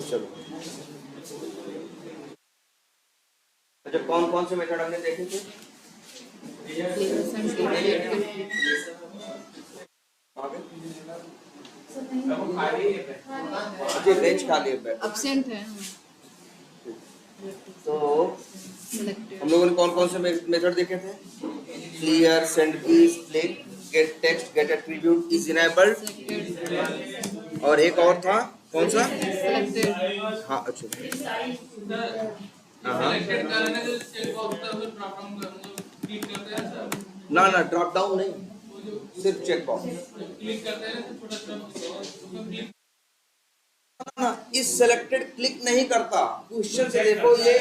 चलो, अच्छा कौन कौन से मेथड हमने देखे थे? मुझे बेंच खाली है, एब्सेंट है। तो हम लोगों ने कौन कौन से मेथड देखे थे? Clear, send keys, click, get text, get attribute, is enabled, और एक और था कौन सा? हाँ अच्छा, ना ना ड्रॉप डाउन नहीं, सिर्फ चेक बॉक्स। ना इस सेलेक्टेड क्लिक नहीं करता। क्वेश्चन से देखो, ये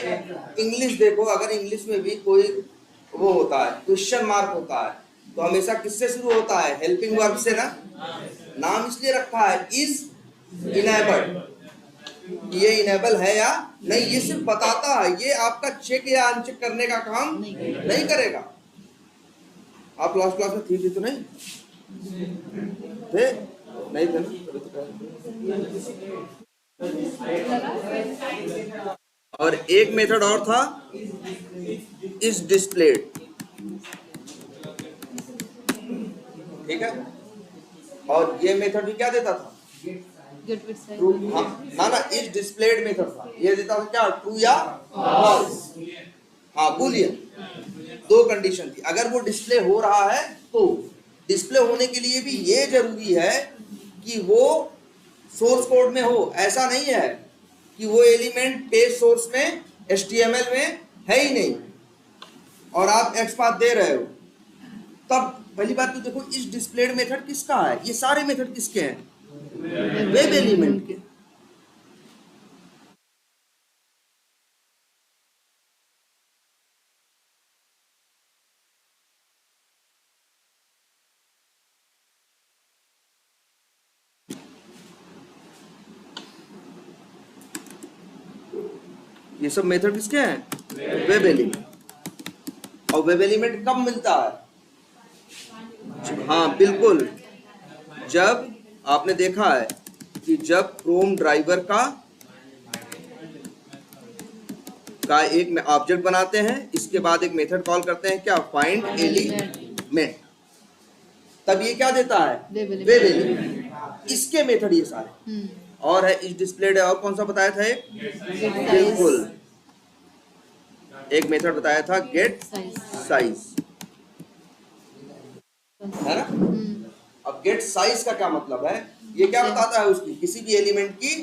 इंग्लिश देखो, अगर इंग्लिश में भी कोई वो होता है क्वेश्चन मार्क होता है तो हमेशा किससे शुरू होता है? हेल्पिंग वर्ब से ना। नाम इसलिए रखा है इज इनेबल्ड, ये इनेबल है या नहीं, ये सिर्फ बताता है, ये आपका चेक या अनचेक करने का काम नहीं करेगा। आप लास्ट क्लास में थी तो नहीं थे? नहीं थे ना। और एक मेथड और था इज डिस्प्लेड, ठीक है, और ये मेथड भी क्या देता था? ट्रू। हाँ, ना ना इज डिस्प्लेड मेथड था, ये देता था क्या? ट्रू या फॉल्स। हाँ बूलियन, दो कंडीशन थी। अगर वो डिस्प्ले हो रहा है तो डिस्प्ले होने के लिए भी ये जरूरी है कि वो सोर्स कोड में हो। ऐसा नहीं है कि वो एलिमेंट पेज सोर्स में HTML में है ही नहीं और आप XPath दे रहे हो, तब पहली बात तो देखो इस डिस्प्लेड मेथड किसका है? ये सारे मेथड किसके हैं? वेब एलिमेंट के। ये सब मेथड किसके हैं? Web element. और वेब एलिमेंट कब मिलता है? हाँ बिल्कुल, जब आपने देखा है कि जब क्रोम ड्राइवर का एक ऑब्जेक्ट बनाते हैं, इसके बाद एक मेथड कॉल करते हैं क्या? फाइंड एलिमेंट, तब ये क्या देता है? Web element. इसके मेथड ये सारे। और है इज डिस्प्लेड, और कौन सा बताया था? एक बिल्कुल, एक मेथड बताया था गेट साइज, है ना। अब गेट साइज का क्या मतलब है? ये क्या बताता है? उसकी किसी भी एलिमेंट की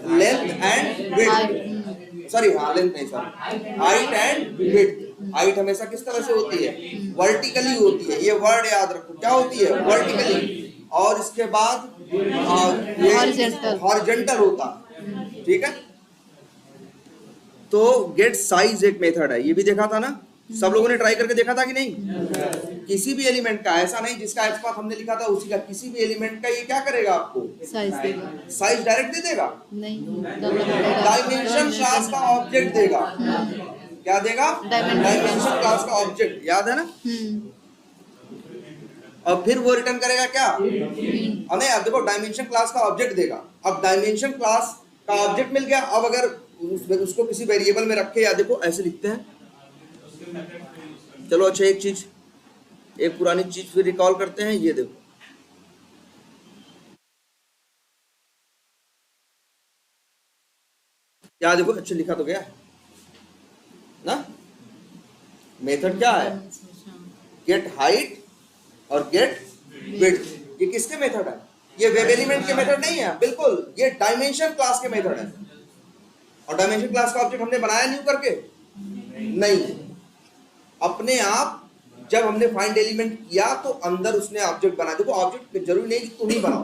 लेंथ एंड विड्थ, सॉरी हाँ लेंथ नहीं, sorry height and width. Height हमेशा किस तरह से होती है? वर्टिकली होती है, ये वर्ड याद रखो, क्या होती है? वर्टिकली। और इसके बाद हॉरिजॉन्टल होता है, ठीक है। तो गेट साइज एक मेथड है, ये भी देखा था ना, सब लोगों ने ट्राई करके देखा था कि नहीं? किसी भी एलिमेंट का, ऐसा नहीं जिसका XPath हमने लिखा था उसी का, किसी भी एलिमेंट का ये क्या करेगा? आपको साइज देगा। साइज डायरेक्ट दे देगा? नहीं, डायमेंशन क्लास का ऑब्जेक्ट देगा। क्या देगा? डायमेंशन क्लास का ऑब्जेक्ट, याद है ना। और फिर वो रिटर्न करेगा क्या? नहीं, अब देखो डायमेंशन क्लास का ऑब्जेक्ट देगा। अब डायमेंशन क्लास का ऑब्जेक्ट मिल गया, अब अगर उसको किसी वेरिएबल में रखे, या देखो ऐसे लिखते हैं, चलो अच्छा एक चीज, एक पुरानी चीज फिर रिकॉल करते हैं। ये देखो, क्या देखो, अच्छा लिखा तो गया ना। मेथड क्या है? गेट हाइट और गेट विड्थ। ये किसके मेथड है? ये वेब एलिमेंट के मेथड नहीं है, बिल्कुल, ये डायमेंशन क्लास के मेथड है। और डायमेंशन क्लास का ऑब्जेक्ट हमने बनाया न्यू करके? नहीं, अपने आप जब हमने फाइंड एलिमेंट किया तो अंदर उसने ऑब्जेक्ट बनाया। देखो ऑब्जेक्ट जरूरी नहीं कि तुम ही बनाओ,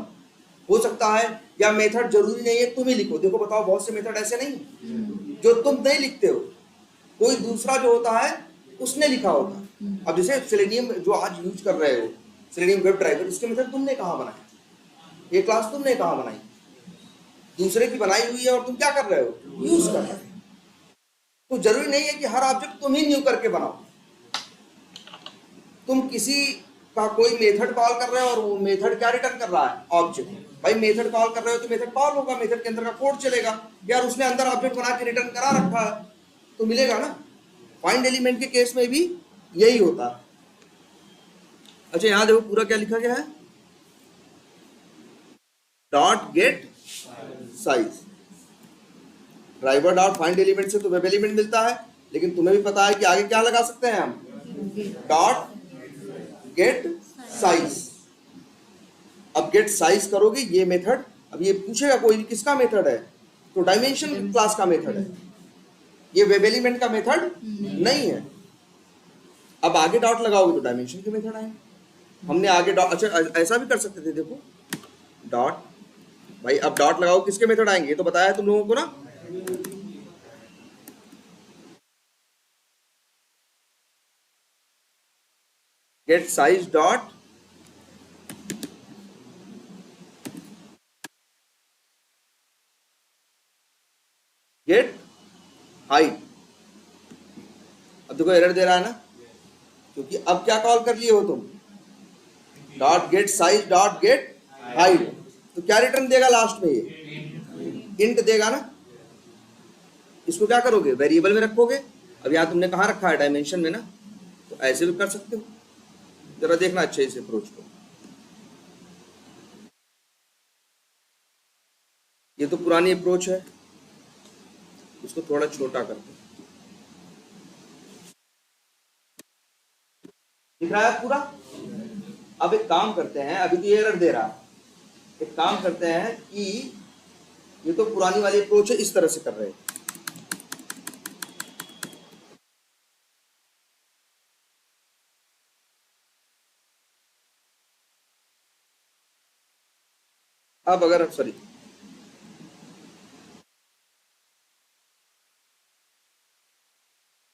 हो सकता है, या मेथड जरूरी नहीं है तुम ही लिखो। देखो बताओ, बहुत से मेथड ऐसे नहीं जो तुम नहीं लिखते हो, कोई दूसरा जो होता है उसने लिखा होता है। अब जैसे सेलेनियम जो आज यूज कर रहे हो, सेलेनियम वेब ड्राइवर, इसके मेथड तुमने कहाँ बनाया? ये क्लास तुमने कहाँ बनाई? दूसरे की बनाई हुई है और तुम क्या कर रहे हो? यूज कर रहे हो। तो जरूरी नहीं है कि हर ऑब्जेक्ट तुम ही न्यू करके बनाओ। तुम किसी का कोई मेथड कॉल कर रहे हो और वो मेथड क्या रिटर्न कर रहा है, ऑब्जेक्ट। भाई मेथड कॉल कर रहे हो तो मेथड कॉल होगा, मेथड के अंदर का कोड चलेगा। यार उसने अंदर ऑब्जेक्ट बना के रिटर्न करा रखा है तो मिलेगा ना। फाइंड एलिमेंट के केस में भी यही होता है। अच्छा यहां देखो पूरा क्या लिखा गया है, dot get size. Driver dot find element से तो वेब एलिमेंट मिलता है, लेकिन तुम्हें भी पता है कि आगे क्या लगा सकते हैं हम, डॉट गेट साइज। अब गेट साइज करोगे ये मेथड, अब ये पूछेगा कोई किसका मेथड है, तो डायमेंशन क्लास का मेथड है, ये वेब एलिमेंट का मेथड नहीं है। अब आगे डॉट लगाओगे तो डायमेंशन के मेथड आए। हमने आगे डॉट, अच्छा ऐसा भी कर सकते थे, देखो डॉट, भाई अब डॉट लगाओ किसके मेथड आएंगे, ये तो बताया तुम लोगों को ना। Get size dot get height. अब देखो एरर दे रहा है ना, क्योंकि अब क्या कॉल कर लिए हो तुम, dot get size dot get height. तो क्या रिटर्न देगा लास्ट में, ये इंट देगा ना। इसको क्या करोगे, वेरिएबल में रखोगे। अब यहाँ तुमने कहाँ रखा है, डायमेंशन में ना, तो ऐसे भी कर सकते हो। जरा देखना अच्छे इस अप्रोच को। ये तो पुरानी अप्रोच है, इसको थोड़ा छोटा करते हैं। दिख रहा है पूरा। अब एक काम करते हैं, अभी तो ये एरर दे रहा है, एक काम करते हैं कि ये तो पुरानी वाली अप्रोच है, इस तरह से कर रहे हैं। अब अगर सॉरी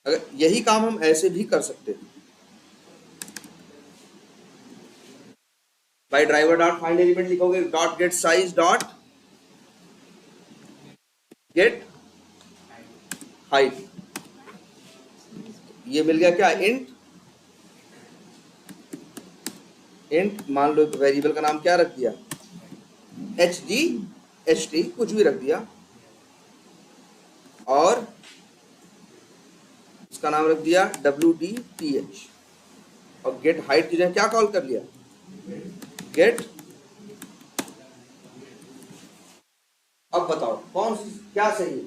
अगर यही काम हम ऐसे भी कर सकते हैं, by driver dot find element लिखोगे dot get size dot get height, ये मिल गया क्या, इंट। इंट मान लो वेरिएबल का नाम क्या रख दिया, HDHT कुछ भी रख दिया, और इसका नाम रख दिया WDTH, और गेट हाइट की जगह क्या कॉल कर लिया, गेट। अब बताओ कौन क्या सही है,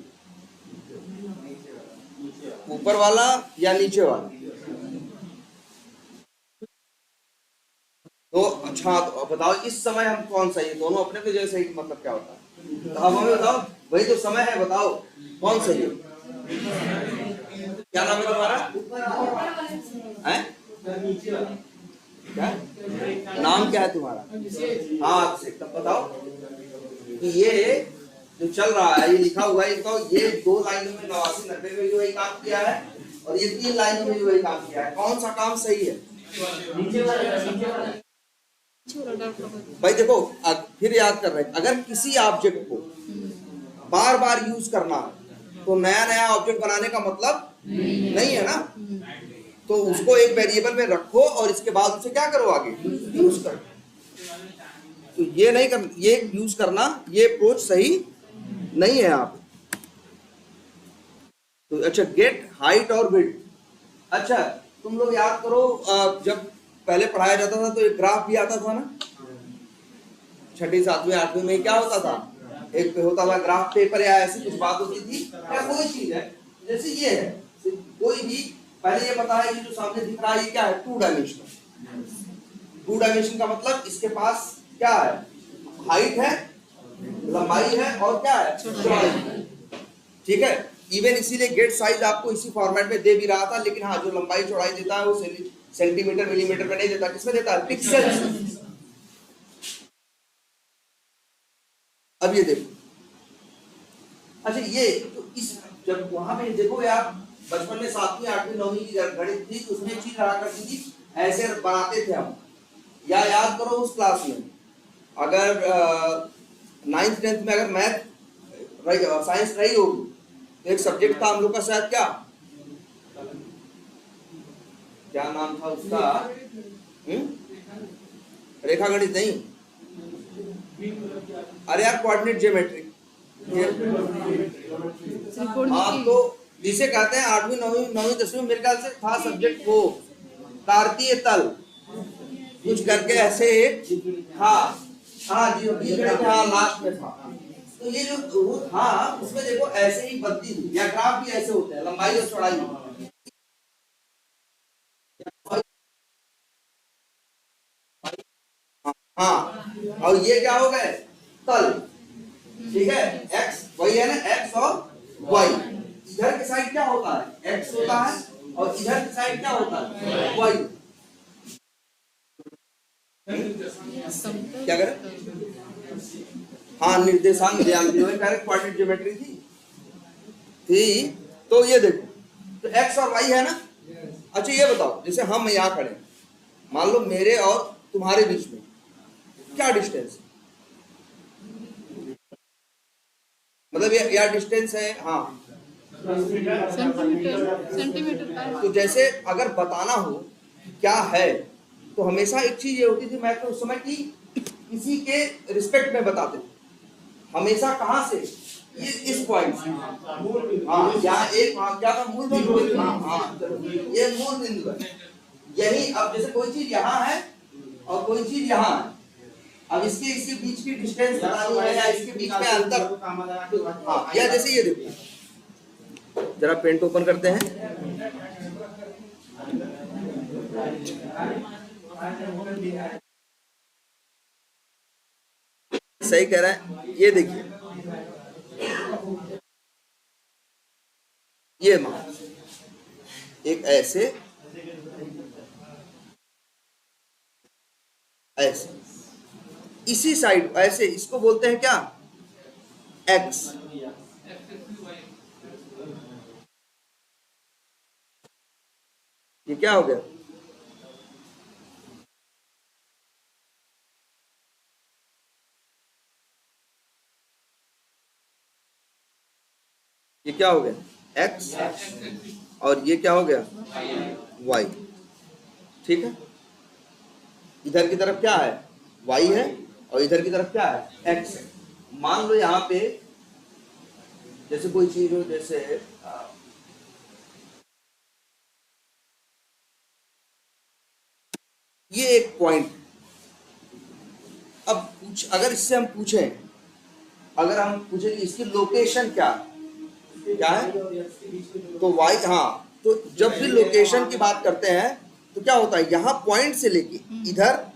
ऊपर वाला या नीचे वाला। तो अच्छा तो बताओ इस समय हम कौन सही है, दोनों अपने अपने जगह सही मतलब क्या होता है। तो अब हमें बताओ, वही तो समय है, बताओ कौन सही है। क्या नाम है तुम्हारा, हैं? क्या नाम क्या है तुम्हारा, हाँ से तब बताओ कि ये जो चल रहा है, ये लिखा हुआ है, तो ये 2 लाइनों में 89-90 में भी वही काम किया है, और ये 3 लाइनों में भी वही काम किया है, कौन सा काम सही है। भाई देखो फिर याद कर रहे हैं, अगर किसी ऑब्जेक्ट को बार बार यूज करना है तो नया नया ऑब्जेक्ट बनाने का मतलब नहीं है ना। तो उसको एक वेरिएबल में रखो और इसके बाद उसे क्या करो, आगे यूज करो। तो ये नहीं कर, ये यूज करना, ये अप्रोच सही नहीं है आप। तो अच्छा गेट हाइट और विड्थ, अच्छा तुम लोग याद करो जब पहले पढ़ाया जाता था तो एक ग्राफ भी आता था ना, 6वीं 7वीं 8वीं में क्या होता था, एक पे होता था ग्राफ पेपर या ऐसी कुछ बात होती थी, या कोई चीज है जैसे ये है, कोई भी पहले ये पता है कि जो सामने दिख रहा है ये क्या है, 2 डायमेंशनल। 2 डायमेंशन का मतलब इसके पास क्या है, हाइट है, लंबाई है, और क्या है, चौड़ाई। ठीक है, इवन इसीलिए गेट साइज आपको इसी फॉर्मेट में दे भी रहा था, लेकिन हाँ जो लंबाई चौड़ाई देता है वो सेंटीमीटर मिलीमीटर में नहीं देता, किसमें देता है, पिक्सल। अब ये देखो, अच्छा ये तो इस जब वहां पे देखो यार, बचपन में 7वीं 8वीं 9वीं की गणित थी, उसमें एक चीज रहा करती थी, ऐसे बनाते थे हम, या याद करो उस क्लास में अगर 9th 10th में अगर मैथ साइंस रही होगी तो एक सब्जेक्ट था हम लोग का, शायद क्या नाम था उसका, रेखा गणित नहीं, अरे यार कोऑर्डिनेट ज्योमेट्री। हाँ तो जिसे कहते हैं 8वीं 9वीं 9वीं 10वीं मेरे ख्याल से था सब्जेक्ट वो कार्तीय तल कुछ करके ऐसे था। हाँ जी बीच में था, लास्ट में था। तो ये जो वो था उसमें देखो ऐसे ही बनती थी, या ग्राफ भी ऐसे होते हैं, लंबाई और चौड़ाई। हाँ और ये क्या हो गए तल, ठीक है। एक्स वही है ना, एक्स और वाई। इधर की साइड क्या होता है, एक्स होता है, और इधर की साइड क्या होता है, वाई। क्या करें, हाँ निर्देशांक ज्यामिति में करेक्ट क्वाड्रेटिक ज्योमेट्री थी। तो ये देखो तो एक्स और वाई है ना। अच्छा ये बताओ जैसे हम यहाँ खड़े हैं, मान लो मेरे और तुम्हारे बीच में क्या डिस्टेंस, मतलब ये डिस्टेंस है, हाँ सेंटीमीटर। तो जैसे अगर बताना हो क्या है तो हमेशा एक चीज ये होती थी, मैं तो उस समय की किसी के रिस्पेक्ट में बताते थे हमेशा। कहां से, ये इस पॉइंट से, हाँ यहाँ एक क्या था मूल बिंदु, हाँ ये मूल बिंदु है यही। अब जैसे कोई चीज यहाँ है और कोई चीज यहाँ है, अब इसके बीच की डिस्टेंस बतानी है या इसके बीच में अंतर, हाँ या जैसे ये देखो जरा पेंट ओपन करते हैं, सही कह रहा है। ये देखिए ये मान एक ऐसे ऐसे इसी साइड ऐसे, इसको बोलते हैं क्या एक्स। ये क्या हो गया, ये क्या हो गया एक्स, और ये क्या हो गया वाई, ठीक है। इधर की तरफ क्या है वाई है और इधर की तरफ क्या है एक्स है। मान लो यहाँ पे जैसे कोई चीज हो, जैसे ये एक पॉइंट। अब अगर इससे हम पूछें, अगर हम पूछें कि इसकी लोकेशन क्या है तो वाई, हाँ तो जब भी लोकेशन की बात करते हैं तो क्या होता है, यहाँ पॉइंट से लेके इधर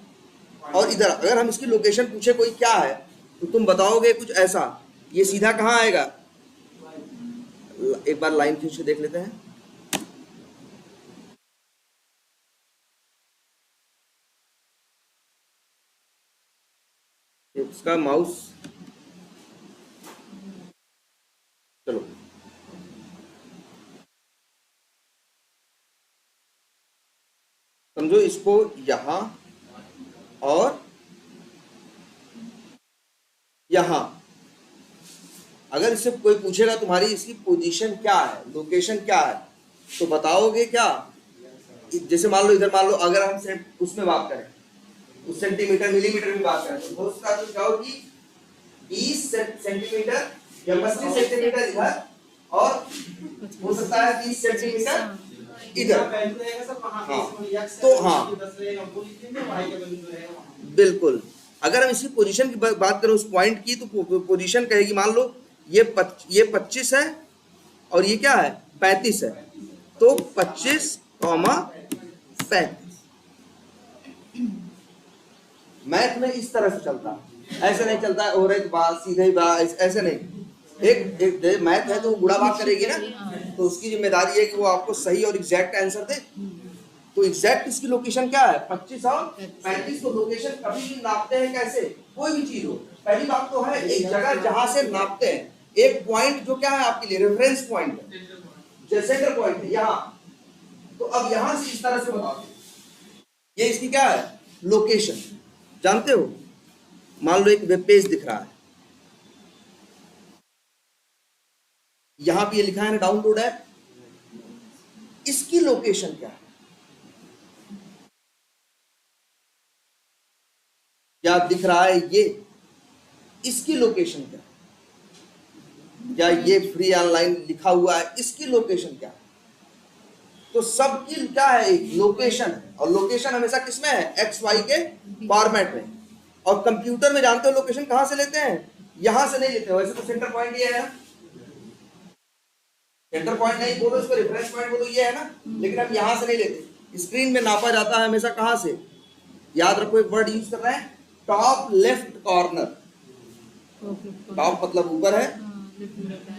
और इधर अगर हम इसकी लोकेशन पूछे कोई क्या है तो तुम बताओगे कुछ ऐसा, ये सीधा कहाँ आएगा। एक बार लाइन खींच के देख लेते हैं, इसका माउस, चलो समझो इसको यहां और यहां। अगर इससे कोई पूछेगा तुम्हारी इसकी पोजीशन क्या है, लोकेशन क्या है, तो बताओगे क्या। जैसे मान लो इधर, मान लो अगर हम उसमें बात करें, उस सेंटीमीटर मिलीमीटर में बात करें तो हो सकता है कहो कि 20 सेंटीमीटर या 25 सेंटीमीटर इधर, और हो सकता है 20 सेंटीमीटर इधर। हाँ तो हाँ बिल्कुल, अगर हम इसकी पोजीशन की बात करें उस पॉइंट की, तो पोजीशन कहेगी मान लो ये 25 है और ये क्या है 35 है, तो 25, 35। मैथ में इस तरह से चलता है, ऐसे नहीं चलता है और एक बात सीधे ही बात, ऐसे नहीं। एक मैथ है तो गुणा भाग करेगी ना, तो उसकी जिम्मेदारी है कि वो आपको सही और एग्जैक्ट आंसर दे। तो एग्जैक्ट इसकी लोकेशन क्या है 25 और 35 को लोकेशन कभी भी नापते हैं कैसे, कोई भी चीज हो, पहली बात तो है एक जगह जहां से नापते हैं, एक पॉइंट जो क्या है आपके लिए रेफरेंस पॉइंट है, जो सेंटर पॉइंट है यहाँ। तो अब यहां से इस तरह से बताओ, ये इसकी क्या है लोकेशन, जानते हो। मान लो एक वेब पेज दिख रहा है, यहां पे ये लिखा है ना डाउनलोड ऐप, इसकी लोकेशन क्या है, क्या दिख रहा है ये, इसकी लोकेशन क्या, क्या ये फ्री ऑनलाइन लिखा हुआ है, इसकी लोकेशन क्या। तो सबकी क्या है, एक लोकेशन है, और लोकेशन हमेशा किसमें है, एक्स वाई के फॉर्मेट में। और कंप्यूटर में जानते हो लोकेशन कहां से लेते हैं, यहां से नहीं लेते। वैसे तो सेंटर पॉइंट ये है ना, सेंटर पॉइंट नहीं बोलो इसको, रेफरेंस पॉइंट बोलो, ये है ना, लेकिन हम यहां से नहीं लेते। स्क्रीन में नापा जाता है हमेशा कहां से, याद रखो एक वर्ड यूज कर रहे हैं, टॉप लेफ्ट कॉर्नर। टॉप मतलब ऊपर है,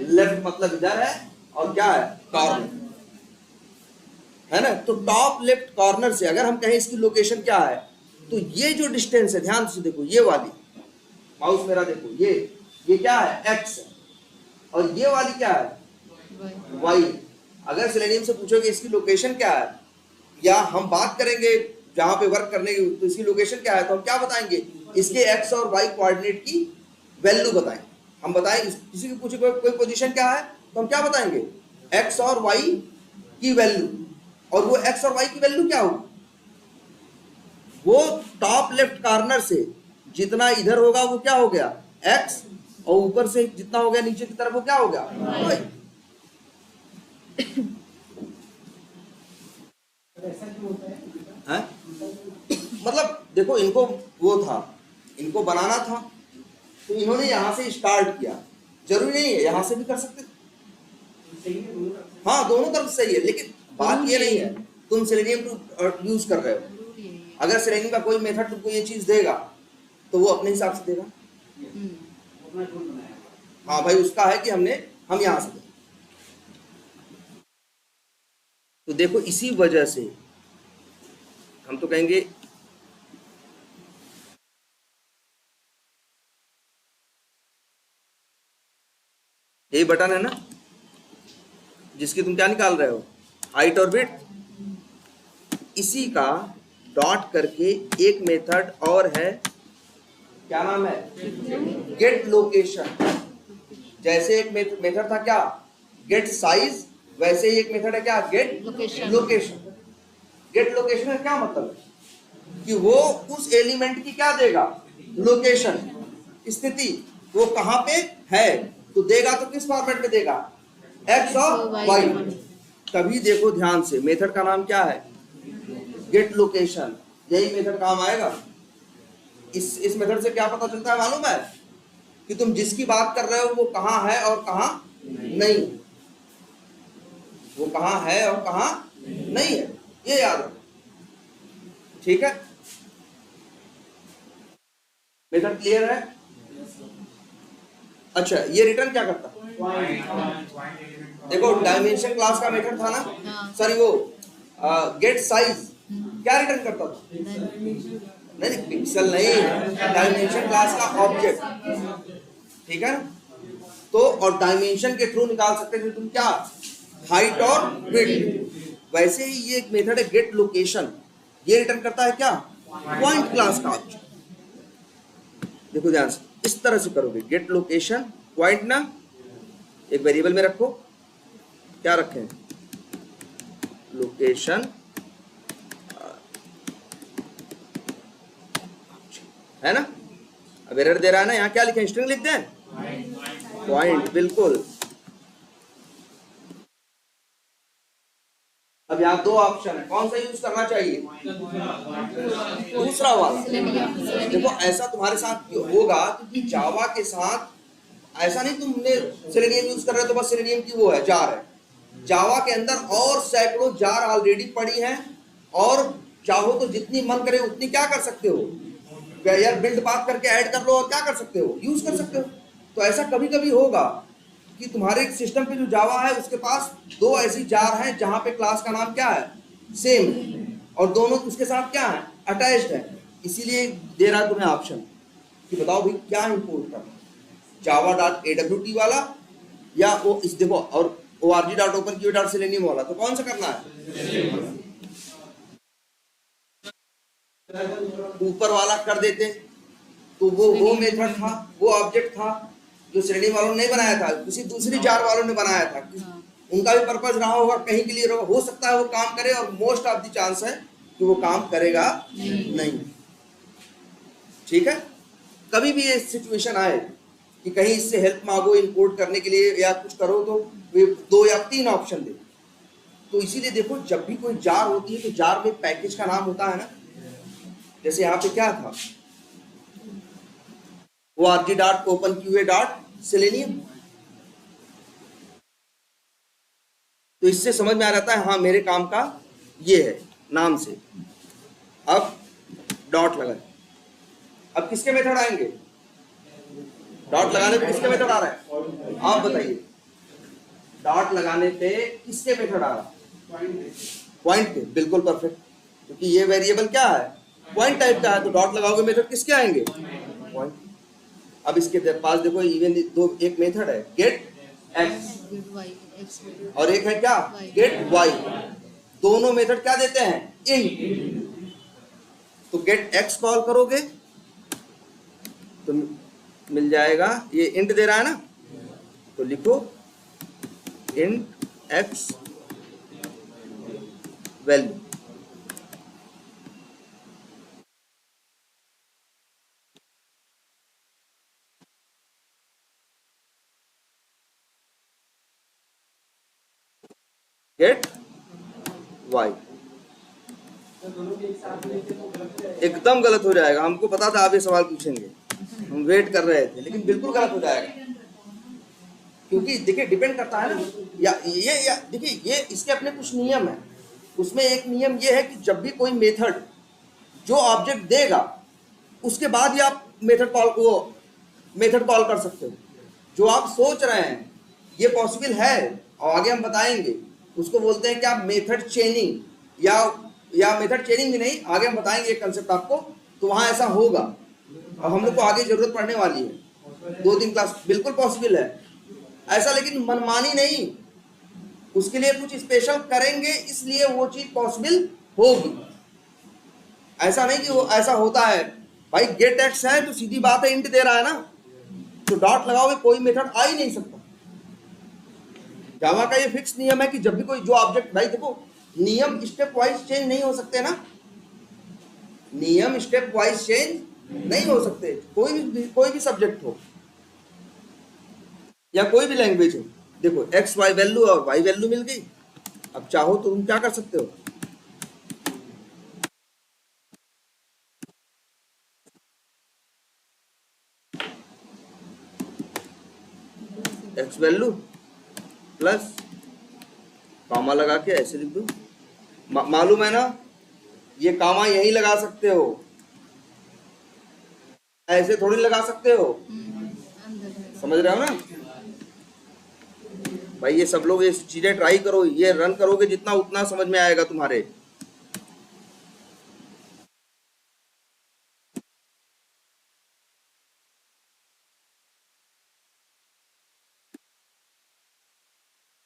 लेफ्ट मतलब इधर है, और क्या है, कॉर्नर है ना। तो टॉप लेफ्ट कॉर्नर से अगर हम कहें इसकी लोकेशन क्या है, तो ये जो डिस्टेंस है, ध्यान से देखो, ये वाली माउस मेरा देखो, ये क्या है, एक्स है, और ये वाली क्या है, वाई। अगर सेलेनियम से पूछोगे इसकी लोकेशन क्या है, या हम बात करेंगे जहां पे वर्क करने की, तो इसकी लोकेशन क्या है, तो हम क्या बताएंगे, इसके एक्स और वाई कोऑर्डिनेट की वैल्यू बताएंगे। हम बताएं किसी को पूछे कोई पोजीशन क्या है, तो हम क्या बताएंगे, एक्स और वाई की वैल्यू। और वो एक्स और वाई की वैल्यू क्या होगी, वो टॉप लेफ्ट कॉर्नर से जितना इधर होगा वो क्या हो गया, एक्स, और ऊपर से जितना हो गया नीचे की तरफ वो क्या हो गया, वाई। है? मतलब देखो, इनको वो था, इनको बनाना था, तो इन्होंने यहां से स्टार्ट किया। जरूरी नहीं है यहां से भी कर सकते, हाँ दोनों तरफ सही है, लेकिन बात ये नहीं है तुम सेलेनियम टू यूज कर रहे हो। अगर सेलेनियम का कोई मेथड तुमको ये चीज देगा तो वो अपने हिसाब से देगा। हाँ भाई, उसका है कि हम यहां से। तो देखो इसी वजह से हम तो कहेंगे यही बटन है ना जिसकी तुम क्या निकाल रहे हो, हाइट और विड्थ, इसी का डॉट करके एक मेथड और है, क्या नाम है, गेट लोकेशन। जैसे एक मेथड था क्या, गेट साइज, वैसे ही एक मेथड है क्या, गेट लोकेशन। गेट लोकेशन का क्या मतलब है कि वो उस एलिमेंट की क्या देगा, लोकेशन, स्थिति, वो कहां पे है, तो देगा तो किस फॉर्मेट में देगा, एक्स और वाई। तभी देखो ध्यान से, मेथड का नाम क्या है, गेट लोकेशन। यही मेथड काम आएगा। इस मेथड से क्या पता चलता है मालूम है, कि तुम जिसकी बात कर रहे हो वो कहां है और कहां नहीं, वो कहां है और कहां नहीं है, ये याद रखो, ठीक है। मेथड क्लियर है। अच्छा, ये रिटर्न क्या करता, देखो डायमेंशन क्लास का मेथड था ना, सॉरी वो गेट साइज, क्या रिटर्न करता था, नहीं पिक्सल नहीं, डायमेंशन क्लास का ऑब्जेक्ट, ठीक है। तो और डायमेंशन के थ्रू निकाल सकते थे तुम क्या, हाइट और विड्थ। वैसे ही ये एक मेथड है गेट लोकेशन, ये रिटर्न करता है क्या, पॉइंट क्लास का ऑब्जेक्ट। देखो ध्यान से, इस तरह से करोगे, गेट लोकेशन पॉइंट ना, एक वेरिएबल में रखो, क्या रखें, लोकेशन, है ना। अब एरर दे रहा है ना, यहाँ क्या लिखें, स्ट्रिंग लिख दें, पॉइंट, बिल्कुल। अब यहाँ दो ऑप्शन है, कौन सा यूज करना चाहिए, दूसरा वाला। देखो ऐसा तुम्हारे साथ होगा क्योंकि जावा के साथ ऐसा नहीं, तुमने सेलेनियम यूज कर रहे हो तो बस सेलेनियम की वो है, जार है। जावा के अंदर और सैकड़ों जार ऑलरेडी पड़ी हैं, और चाहो तो जितनी मन करे उतनी क्या कर सकते हो, यार बिल्ड पाथ करके ऐड कर लो और क्या कर सकते हो, यूज कर सकते हो। तो ऐसा कभी कभी होगा कि तुम्हारे सिस्टम पे जो जावा है उसके पास दो ऐसी जार हैं जहां पे क्लास का नाम क्या है, सेम, और दोनों उसके साथ क्या है, अटैच्ड है। इसीलिए दे रहा है तुम्हें ऑप्शन कि बताओ भाई क्या इंपोर्ट करना, java.awt वाला या वो इस देखो, और org.openqa.selenium वाला, तो कौन सा करना है, ऊपर वाला कर देते तो वो मेथड था, वो ऑब्जेक्ट था जो सेलेनियम वालों ने नहीं बनाया था, किसी दूसरी जार वालों ने बनाया था। उनका भी पर्पस रहा होगा, कहीं के लिए रहा हो सकता है वो काम करे, और मोस्ट ऑफ द चांस है कि वो काम करेगा नहीं। ठीक है। कभी भी ये सिचुएशन आए कि कहीं इससे हेल्प मांगो इंपोर्ट करने के लिए या कुछ करो, तो वे 2 या 3 ऑप्शन दे। तो इसीलिए देखो, जब भी कोई जार होती है तो जार में पैकेज का नाम होता है ना। जैसे यहाँ पे क्या था, org.openqa.selenium। तो इससे समझ में आ जाता है हाँ मेरे काम का ये है नाम से। अब डॉट लगाए, अब किसके मेथड आएंगे? डॉट लगाने पे किसके मेथड आ रहा है आप बताइए? डॉट लगाने पे किसके मेथड आ रहा है? पॉइंट के, बिल्कुल परफेक्ट, क्योंकि ये वेरिएबल क्या है? पॉइंट टाइप का है, तो डॉट लगाओगे मेथड किसके आएंगे? पॉइंट। अब इसके पास देखो इवन एक मेथड है गेट एक्स और एक है क्या गेट वाई। दोनों मेथड क्या देते हैं? इंट। तो गेट एक्स कॉल करोगे तो मिल जाएगा, ये इंट दे रहा है ना, तो लिखो int x value. Get y एकदम गलत हो जाएगा। हमको पता था आप ये सवाल पूछेंगे, हम वेट कर रहे थे, लेकिन बिल्कुल गलत हो जाएगा। क्योंकि देखिए डिपेंड करता है ना, या देखिए ये इसके अपने कुछ नियम है। उसमें एक नियम ये है कि जब भी कोई मेथड जो ऑब्जेक्ट देगा उसके बाद ही आप मेथड कॉल कर सकते हो। जो आप सोच रहे हैं ये पॉसिबल है और आगे हम बताएंगे, उसको बोलते हैं क्या? मेथड चेनिंग। या मेथड चेनिंग भी नहीं, आगे हम बताएंगे एक कंसेप्ट आपको, तो वहां ऐसा होगा और हम लोग को आगे जरूरत पड़ने वाली है 2-3 क्लास। बिल्कुल पॉसिबल है ऐसा, लेकिन मनमानी नहीं, उसके लिए कुछ स्पेशल करेंगे इसलिए वो चीज पॉसिबल होगी। ऐसा नहीं कि वो ऐसा होता है भाई, गेट एक्स है तो सीधी बात है इंट दे रहा है ना, तो डॉट लगाओगे कोई मेथड आ ही नहीं सकता। जावा का ये फिक्स नियम है कि जब भी कोई जो ऑब्जेक्ट, भाई देखो नियम स्टेप वाइज चेंज नहीं हो सकते ना, नियम स्टेप वाइज चेंज नहीं हो सकते। कोई भी सब्जेक्ट हो या कोई भी लैंग्वेज हो, देखो एक्स वाई वैल्यू और वाई वैल्यू मिल गई। अब चाहो तो तुम क्या कर सकते हो? एक्स वैल्यू प्लस कामा लगा के ऐसे लिख दो। मालूम है ना, ये कामा यही लगा सकते हो, ऐसे थोड़ी लगा सकते हो। समझ रहे हो ना भाई? ये सब लोग ये चीजें ट्राई करो, ये रन करोगे जितना उतना समझ में आएगा तुम्हारे।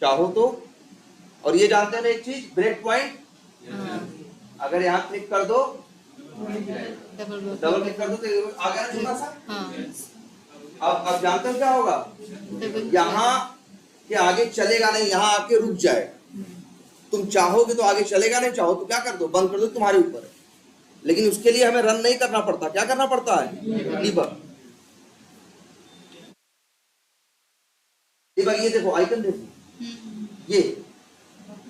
चाहो तो, और ये जानते हैं एक चीज, ब्रेक पॉइंट, अगर यहाँ क्लिक कर दो, डबल क्लिक कर दो तो आ गया छोटा सा। अब जानते हो क्या होगा? यहाँ के आगे चलेगा नहीं, यहाँ आके रुक जाएगा। तुम चाहोगे तो आगे चलेगा, नहीं चाहो तो क्या कर दो, बंद कर दो, तुम्हारे ऊपर है। लेकिन उसके लिए हमें रन नहीं करना पड़ता, क्या करना पड़ता है? डीबग। ये देखो आइकन देखो, ये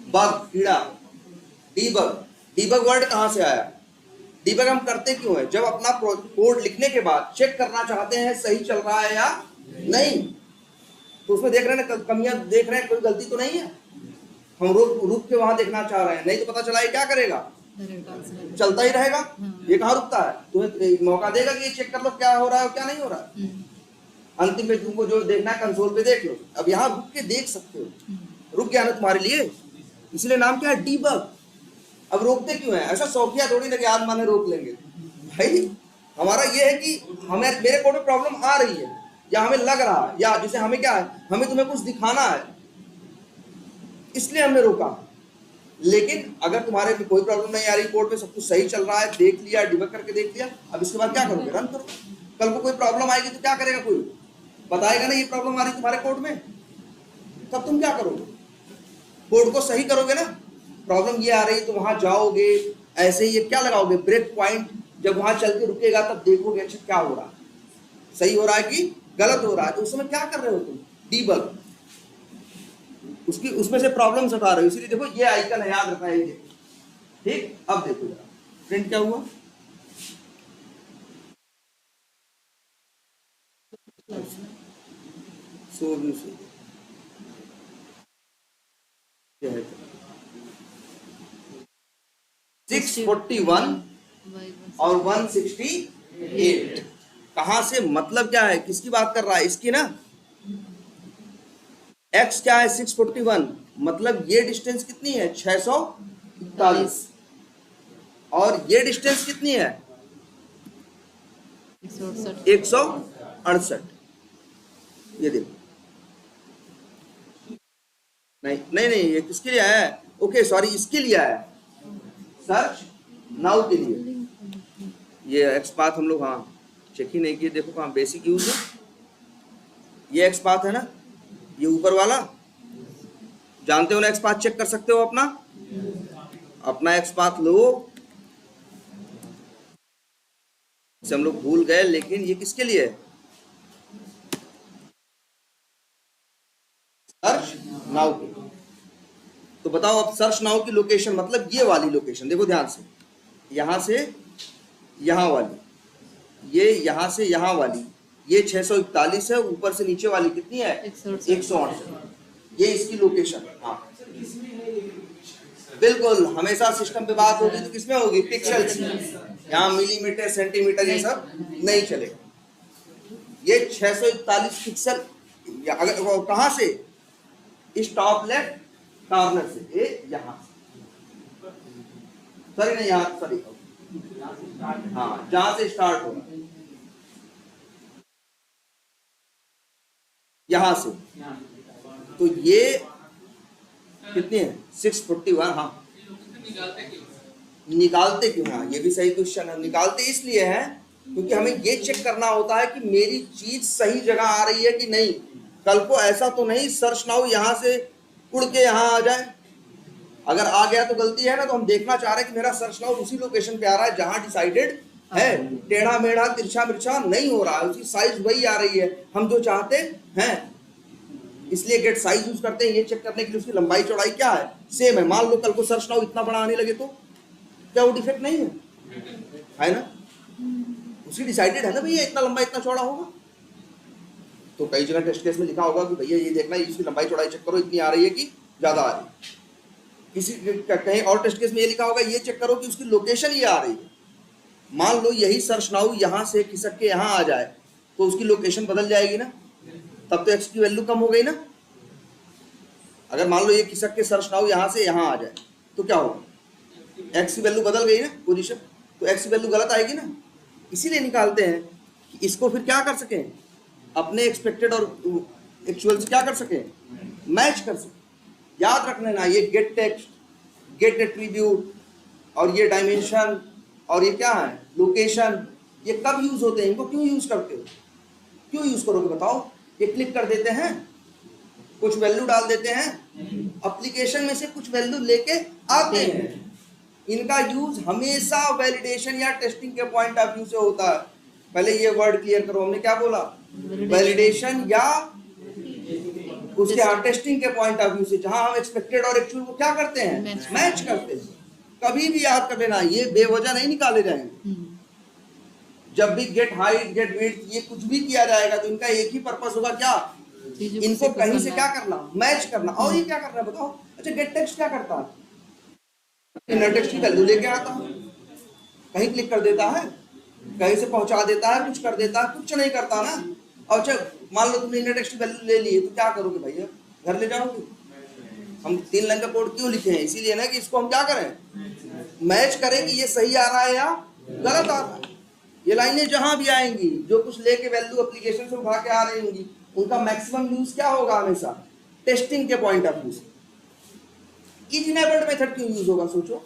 बग कीड़ा, डीबग वर्ड कहां से आया? डीबग हम करते क्यों है? जब अपना कोड लिखने के बाद चेक करना चाहते हैं सही चल रहा है या नहीं, तो उसमें देख रहे हैं कमियां, देख रहे हैं कोई गलती तो नहीं है, हम रुक के वहां देखना चाह रहे हैं। नहीं तो पता चला ये क्या करेगा, चलता ही रहेगा। ये कहाँ रुकता है? तुम्हें मौका देगा कि ये चेक कर लो क्या हो रहा है और क्या नहीं हो रहा है। अंतिम में तुमको जो देखना है कंसोल पे देख लो। अब यहाँ रुक के देख सकते हो, रुक गया ना तुम्हारे लिए, इसलिए नाम क्या है? डीबग। अब रोकते क्यों है? ऐसा शौकिया थोड़ी ना कि आज माने रोक लेंगे भाई। हमारा ये है कि हमें, मेरे कोड में प्रॉब्लम आ रही है या हमें लग रहा है, या जैसे हमें क्या है, हमें तुम्हें कुछ दिखाना है, इसलिए हमने रोका। लेकिन अगर तुम्हारे भी कोई प्रॉब्लम नहीं आ रही, कोड में सब कुछ सही चल रहा है, देख लिया, डिबग करके देख लिया, अब इसके बाद क्या करोगे? रन करो। कल को कोई प्रॉब्लम आएगी तो क्या करेगा? कोई बताएगा ना ये प्रॉब्लम आ रही तुम्हारे कोड में, तब तुम क्या करोगे? कोड को सही करोगे ना। प्रॉब्लम ये आ रही तो वहां जाओगे, ऐसे ही ये क्या लगाओगे? Break point. जब वहां चल के रुकेगा तब देखोगे अच्छा क्या हो रहा है, सही हो रहा है कि गलत हो रहा है। तो उस समय क्या कर रहे हो तुम? डीबग, उसकी उसमें से प्रॉब्लम हटा रहे हो। इसीलिए देखो ये आइकन है, याद रखना है ये। ठीक, अब देखो जरा प्रिंट क्या हुआ। सो भी क्या है 641 और 168 कहां से, मतलब क्या है, किसकी बात कर रहा है? इसकी ना। x क्या है 641, मतलब ये डिस्टेंस कितनी है 641, और ये डिस्टेंस कितनी है 168। ये देखो, नहीं नहीं नहीं, ये किसके लिए है? ओके सॉरी, इसके लिए है, सर्च नाउ के लिए। ये एक्स पाथ हम लोग हाँ चेक ही नहीं किए, देखो कहाँ बेसिक यूज है। ये एक्स पाथ है ना, ये ऊपर वाला, जानते हो ना एक्स पाथ चेक कर सकते हो अपना, अपना एक्स पाथ लो। हम लोग भूल गए, लेकिन ये किसके लिए है? सर्च नाउ के। तो बताओ अब सर्च नाउ की लोकेशन, मतलब ये वाली लोकेशन देखो ध्यान से, यहां से यहां वाली, ये यहां से यहां वाली, ये 641 है, ऊपर से नीचे वाली कितनी है 168। ये इसकी लोकेशन। हाँ बिल्कुल, हमेशा सिस्टम पे बात होगी तो किसमें होगी? पिक्सेल्स। यहाँ मिलीमीटर सेंटीमीटर ये सब नहीं चलेगा। ये 641 पिक्सल, अगर कहां से, इस टॉप लेफ्ट कॉर्नर से, ये यहां से, सॉरी नहीं यहाँ, सॉरी हाँ जहां से स्टार्ट होगा यहां से, तो ये कितनी है 641। हाँ निकालते क्यों? हाँ ये भी सही क्वेश्चन है। निकालते इसलिए है क्योंकि हमें ये चेक करना होता है कि मेरी चीज सही जगह आ रही है कि नहीं। कल को ऐसा तो नहीं सर्च नाउ यहां से उड़ के यहां आ जाए, अगर आ गया तो गलती है ना। तो हम देखना चाह रहे हैं कि मेरा सर्च नाउ उसी लोकेशन पे आ रहा है जहां डिसाइडेड है, टेढ़ा मेढ़ा तिरछा मिर्चा नहीं हो रहा है, उसकी साइज वही आ रही है हम जो चाहते हैं। इसलिए गेट साइज यूज करते हैं ये चेक करने के लिए उसकी लंबाई चौड़ाई क्या है, सेम है। मान लो कल को सर्च नाउ इतना बड़ा आने लगे तो क्या वो डिफेक्ट नहीं है ना? उसी डिसाइडेड है ना भैया इतना लंबा इतना चौड़ा होगा। तो कई जगह टेस्ट केस में लिखा होगा कि भैया ये देखना इसकी लंबाई चौड़ाई चेक करो इतनी आ रही है कि ज्यादा आ रही है। किसी कहीं और टेस्ट केस में ये लिखा होगा ये चेक करो कि उसकी लोकेशन ये आ रही है। मान लो यही सर्च नाउ यहां से खिसक के यहां आ जाए तो उसकी लोकेशन बदल जाएगी ना, तब तो एक्स की वैल्यू कम हो गई ना। अगर मान लो ये खिसक के सर्च नाउ यहां से यहां आ जाए तो क्या होगा, एक्स की वैल्यू बदल गई ना पोजीशन, तो एक्स की वैल्यू गलत आएगी ना। इसीलिए निकालते हैं कि इसको फिर क्या कर सकें, अपने एक्सपेक्टेड और एक्चुअल से क्या कर सकें, मैच कर सकें। याद रख लेना ये गेट टेक्स्ट, गेट एट्रीब्यूट और ये डायमेंशन और ये क्या है लोकेशन, ये कब यूज होते हैं, इनको क्यों यूज करते हो, क्यों यूज करोगे बताओ। ये क्लिक कर देते हैं, कुछ वैल्यू डाल देते हैं, एप्लीकेशन में से कुछ वैल्यू लेके आते हैं। इनका यूज हमेशा वैलिडेशन या टेस्टिंग के पॉइंट ऑफ व्यू से होता है। पहले ये वर्ड क्लियर करो, हमने क्या बोला, वैलिडेशन या उसके टेस्टिंग के पॉइंट ऑफ व्यू से, जहां हम एक्सपेक्टेड और एक्चुअल को क्या करते हैं, मैच करते हैं। कभी भी याद कर लेना ये बेवजह नहीं निकाले जाएंगे। जब भी गेट हाइट गेट विड्थ ये कुछ भी किया जाएगा तो इनका एक ही पर्पस होगा, क्या, इनको कहीं से क्या करना, मैच करना। और ये क्या कर रहा है बताओ। अच्छा गेट टेक्स्ट क्या करता है, इनर टेक्स्ट की वैल्यू लेके आता है, कहीं क्लिक कर देता है, कहीं से पहुंचा देता है, कुछ कर देता है, कुछ नहीं करता ना। और अच्छा मान लो तुमने इनर टेक्स्ट की वैल्यू ले ली तो क्या करोगे भैया, घर ले जाओगे। हम 3 लाइन का कोड क्यों लिखे हैं, इसीलिए ना कि इसको हम क्या करें, मैच करें कि ये सही आ रहा है या गलत आ रहा है। ये लाइनें जहां भी आएंगी जो कुछ लेके वैल्यू एप्लीकेशन से उठा के आ रही होंगी, उनका मैक्सिमम यूज क्या होगा, हमेशा टेस्टिंग के पॉइंट ऑफ व्यू से। इज इनेबल्ड मेथड क्यों यूज होगा, सोचो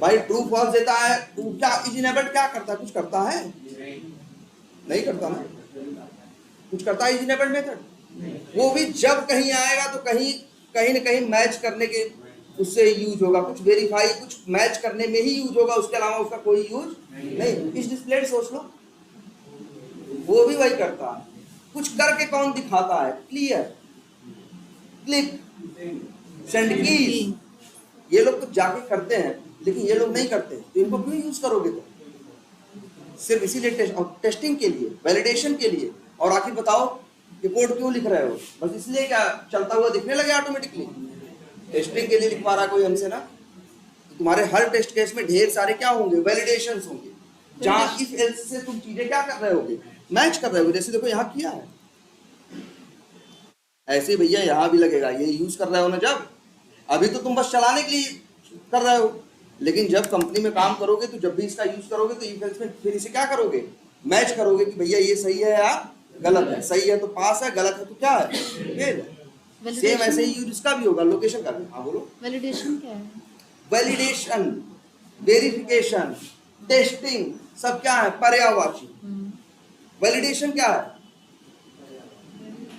भाई। ट्रू फॉल्स देता है, क्या इज इनेबल्ड क्या करता है, कुछ करता है, नहीं करता ना, कुछ करता है इज इनेबल्ड मेथड। वो भी जब कहीं आएगा तो कहीं कहीं ना कहीं मैच करने के उससे यूज होगा, कुछ वेरीफाई कुछ मैच करने में ही यूज होगा, उसके अलावा उसका कोई यूज नहीं। इस डिस्प्ले सोच लो, वो भी वही करता है। कुछ करके कौन दिखाता है? Clear, click, send keys. ये लोग कुछ जाके करते हैं, लेकिन ये लोग नहीं करते, तो इनको क्यों यूज करोगे? तो सिर्फ इसीलिए टेस्टिंग के लिए, वैलिडेशन के लिए। और आखिर बताओ ये कोड क्यों लिख रहे हो? बस इसलिए क्या चलता हुआ दिखने लगे ऑटोमेटिकली? टेस्टिंग के लिए लिखवा रहा कोई हमसे ना। तो तुम्हारे हर टेस्ट केस में ढेर सारे क्या होंगे? वैलिडेशंस होंगे, जहां इफ एल्स से तुम चीजें क्या कर रहे होगे? मैच कर रहे हो। जैसे देखो यहाँ किया है, ऐसे भैया यहाँ भी लगेगा। ये यूज कर रहे हो ना, जब अभी तो तुम बस चलाने के लिए कर रहे हो, लेकिन जब कंपनी में काम करोगे तो जब भी इसका यूज करोगे तो इफ एल्स में फिर इसे क्या करोगे? मैच करोगे कि भैया ये सही है या गलत है। सही है तो पास है, गलत है तो क्या है? फेल है। सेम ऐसे ही यूज इसका भी होगा, लोकेशन का भी। हाँ बोलो। वैलिडेशन क्या है? वैलिडेशन, वेरिफिकेशन, टेस्टिंग सब क्या है? पर्यायवाची। वैलिडेशन क्या है?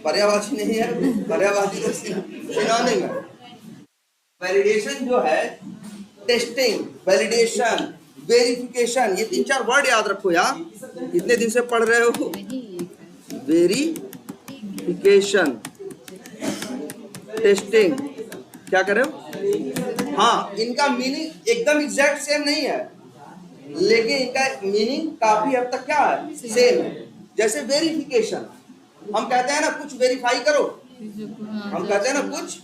पर्यायवाची नहीं है, पर्यायवाची तो सिनोनिम है। वैलिडेशन जो है, टेस्टिंग, वैलिडेशन, वेरिफिकेशन, ये 3-4 वर्ड याद रखो यार, इतने दिन से पढ़ रहे हो। वेरिफिकेशन, टेस्टिंग, क्या कर रहे हो? हाँ, इनका मीनिंग एकदम एग्जैक्ट सेम नहीं है, लेकिन इनका मीनिंग काफी हद तक क्या है? सेम है। जैसे वेरिफिकेशन, हम कहते हैं ना कुछ वेरीफाई करो, हम कहते हैं ना कुछ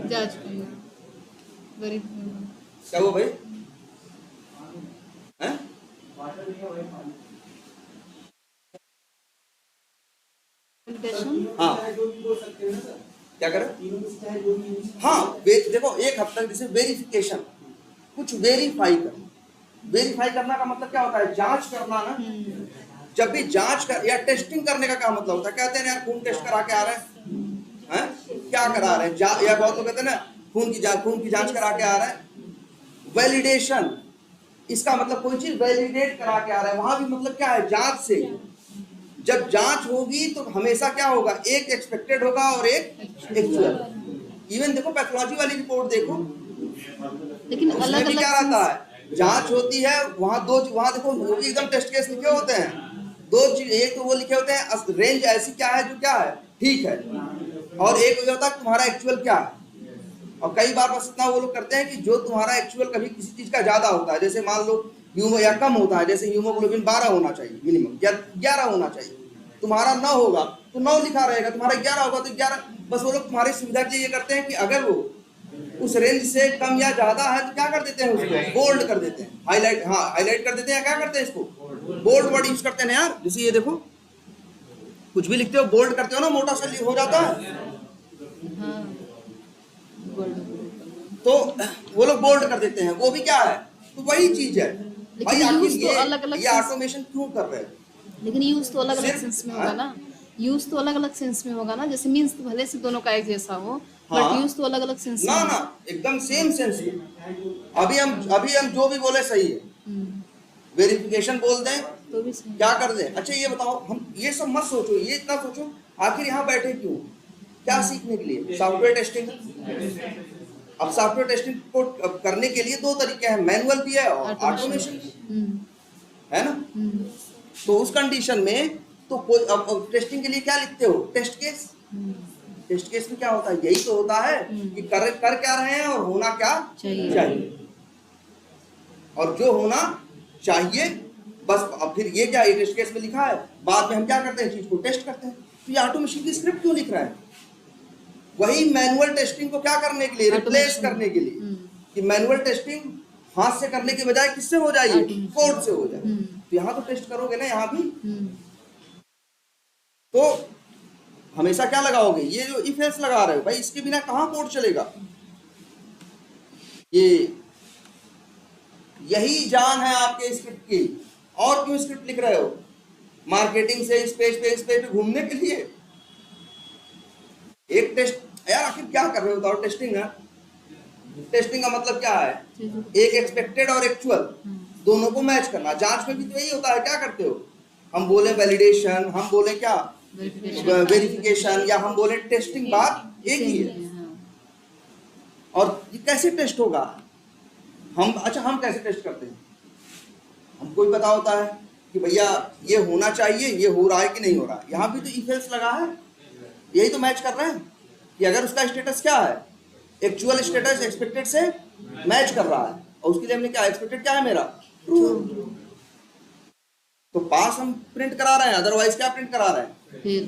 जांच करो, क्या वो भाई हैं? हाँ क्या करें? हाँ देखो, एक हद तक जैसे वेरिफिकेशन, कुछ वेरीफाई करना। वेरीफाई करना का मतलब क्या होता है? जांच करना ना। जब भी जांच कर या टेस्टिंग करने का क्या मतलब होता है? कहते हैं यार खून टेस्ट करा के आ रहे हैं, क्या करा रहे हैं? या बहुत लोग कहते हैं ना खून की जांच करा के आ रहे हैं। वैलिडेशन, इसका मतलब कोई चीज वैलिडेट करा के आ रहा है, वहां भी मतलब क्या है? जांच से। जब जांच होगी तो हमेशा क्या होगा? एक एक्सपेक्टेड होगा और एक एक्चुअल। इवन देखो पैथोलॉजी वाली रिपोर्ट देखो, लेकिन अलग अलग क्या रहता है? जांच होती है, वहां देखो वो भी एकदम टेस्ट केस लिखे होते हैं। दो चीज, एक तो वो लिखे होते हैं रेंज ऐसी क्या है जो क्या है ठीक है, और एक ये होता है तुम्हारा एक्चुअल क्या है। और कई बार बस इतना वो लोग करते हैं कि जो तुम्हारा एक्चुअल कभी किसी चीज का ज्यादा होता है, जैसे मान लो या कम होता है, जैसे हीमोग्लोबिन 12 होना चाहिए मिनिमम, या 11 होना चाहिए, तुम्हारा 9 होगा तो 9 लिखा रहेगा, तुम्हारा 11 होगा तो 11। बस वो लोग तुम्हारी सुविधा के लिए ये करते हैं कि अगर वो उस रेंज से कम या ज्यादा है तो क्या कर देते हैं? उसको बोल्ड कर देते हैं, हाईलाइट। हाँ हाईलाइट कर देते हैं, क्या करते हैं? इसको बोल्ड वर्ड यूज करते हैं ना यार। जैसे ये देखो, कुछ भी लिखते हो बोल्ड करते हो ना, मोटा सा हो जाता है, तो वो लोग बोल्ड कर देते हैं। वो भी क्या है? तो वही चीज है भाई। आखिर ये ऑटोमेशन क्यों कर रहे हैं? लेकिन यूज तो अलग अलग सेंस में होगा ना। यूज तो अलग अलग सेंस में होगा ना। जैसे मीन्स तो भले से दोनों का एक जैसा हो, बट यूज तो अलग अलग सेंस में। ना एकदम सेम सेंस में। अभी हम जो भी बोले सही है। वेरिफिकेशन बोल दें तो भी सही। क्या कर दें? अच्छा ये बताओ, हम ये सब मत सोचो, ये इतना सोचो आखिर यहाँ बैठे क्यों? क्या सीखने के लिए? Software testing. अब सॉफ्टवेयर टेस्टिंग को करने के लिए 2 तरीके हैं, मैनुअल भी है और ऑटोमेशन है ना। तो उस कंडीशन में तो कोई अब टेस्टिंग के लिए क्या लिखते हो? Test case. टेस्ट केस में क्या होता है? यही तो होता है कि कर क्या रहे हैं और होना क्या चाहिए। और जो होना चाहिए बस। अब फिर ये क्या टेस्ट केस में लिखा है, बाद में हम क्या करते हैं? चीज को टेस्ट करते हैं। तो ये ऑटोमेशन की स्क्रिप्ट क्यों लिख रहा है? वही मैनुअल टेस्टिंग को क्या करने के लिए? रिप्लेस करने के लिए, कि मैनुअल टेस्टिंग हाथ से करने के बजाय किससे हो जाए? कोड से हो जाए। तो यहाँ तो टेस्ट करोगे ना, यहाँ भी तो हमेशा क्या लगाओगे? ये जो इफ एल्स लगा रहे हो भाई, इसके बिना कहाँ कोड चलेगा? यही जान है आपके स्क्रिप्ट की। और क्यों स्क्रिप्ट लिख रहे हो? मार्केटिंग से इस पेज पे घूमने के लिए? एक टेस्ट यार, आखिर क्या कर रहे हो? बताओ। टेस्टिंग है। टेस्टिंग का मतलब क्या है? एक एक्सपेक्टेड और एक्चुअल दोनों को मैच करना। जांच में भी तो यही होता है। क्या करते हो? हम बोले वैलिडेशन, हम बोले क्या वेरिफिकेशन, या हम बोले टेस्टिंग, बात एक ही है। और कैसे टेस्ट होगा? हम कैसे टेस्ट करते हैं? हमको भी पता होता है कि भैया ये होना चाहिए, ये हो रहा है कि नहीं हो रहा है। यहाँ भी तो इफ एल्स लगा है, यही तो मैच कर रहे हैं कि अगर उसका स्टेटस क्या है, एक्चुअल स्टेटस एक्सपेक्टेड से मैच कर रहा है, और उसके लिए हमने क्या एक्सपेक्टेड क्या है मेरा, ट्रू। तो पास हम प्रिंट करा रहे हैं, अदरवाइज क्या प्रिंट करा रहे हैं, फेल।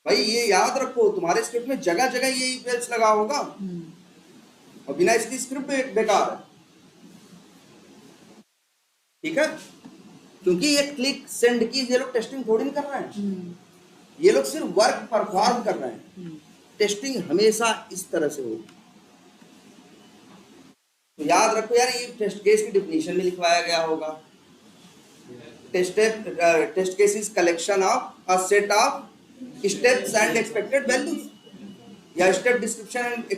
भाई ये याद रखो, तुम्हारे स्क्रिप्ट में जगह जगह ये इफ एल्स लगा होगा, और बिना इसकी स्क्रिप्ट बेकार है। ठीक है, क्योंकि ये क्लिक सेंड की ये लोग टेस्टिंग थोड़ी नहीं कर रहे हैं, ये लोग सिर्फ वर्क परफॉर्म कर रहे हैं। टेस्टिंग हमेशा इस तरह से होगी। तो याद रखो यार, ये टेस्ट केस की डिफिनीशन में लिखवाया गया होगा, test case is collection of a set of steps and expected values, या स्टेप डिस्क्रिप्शन एंड,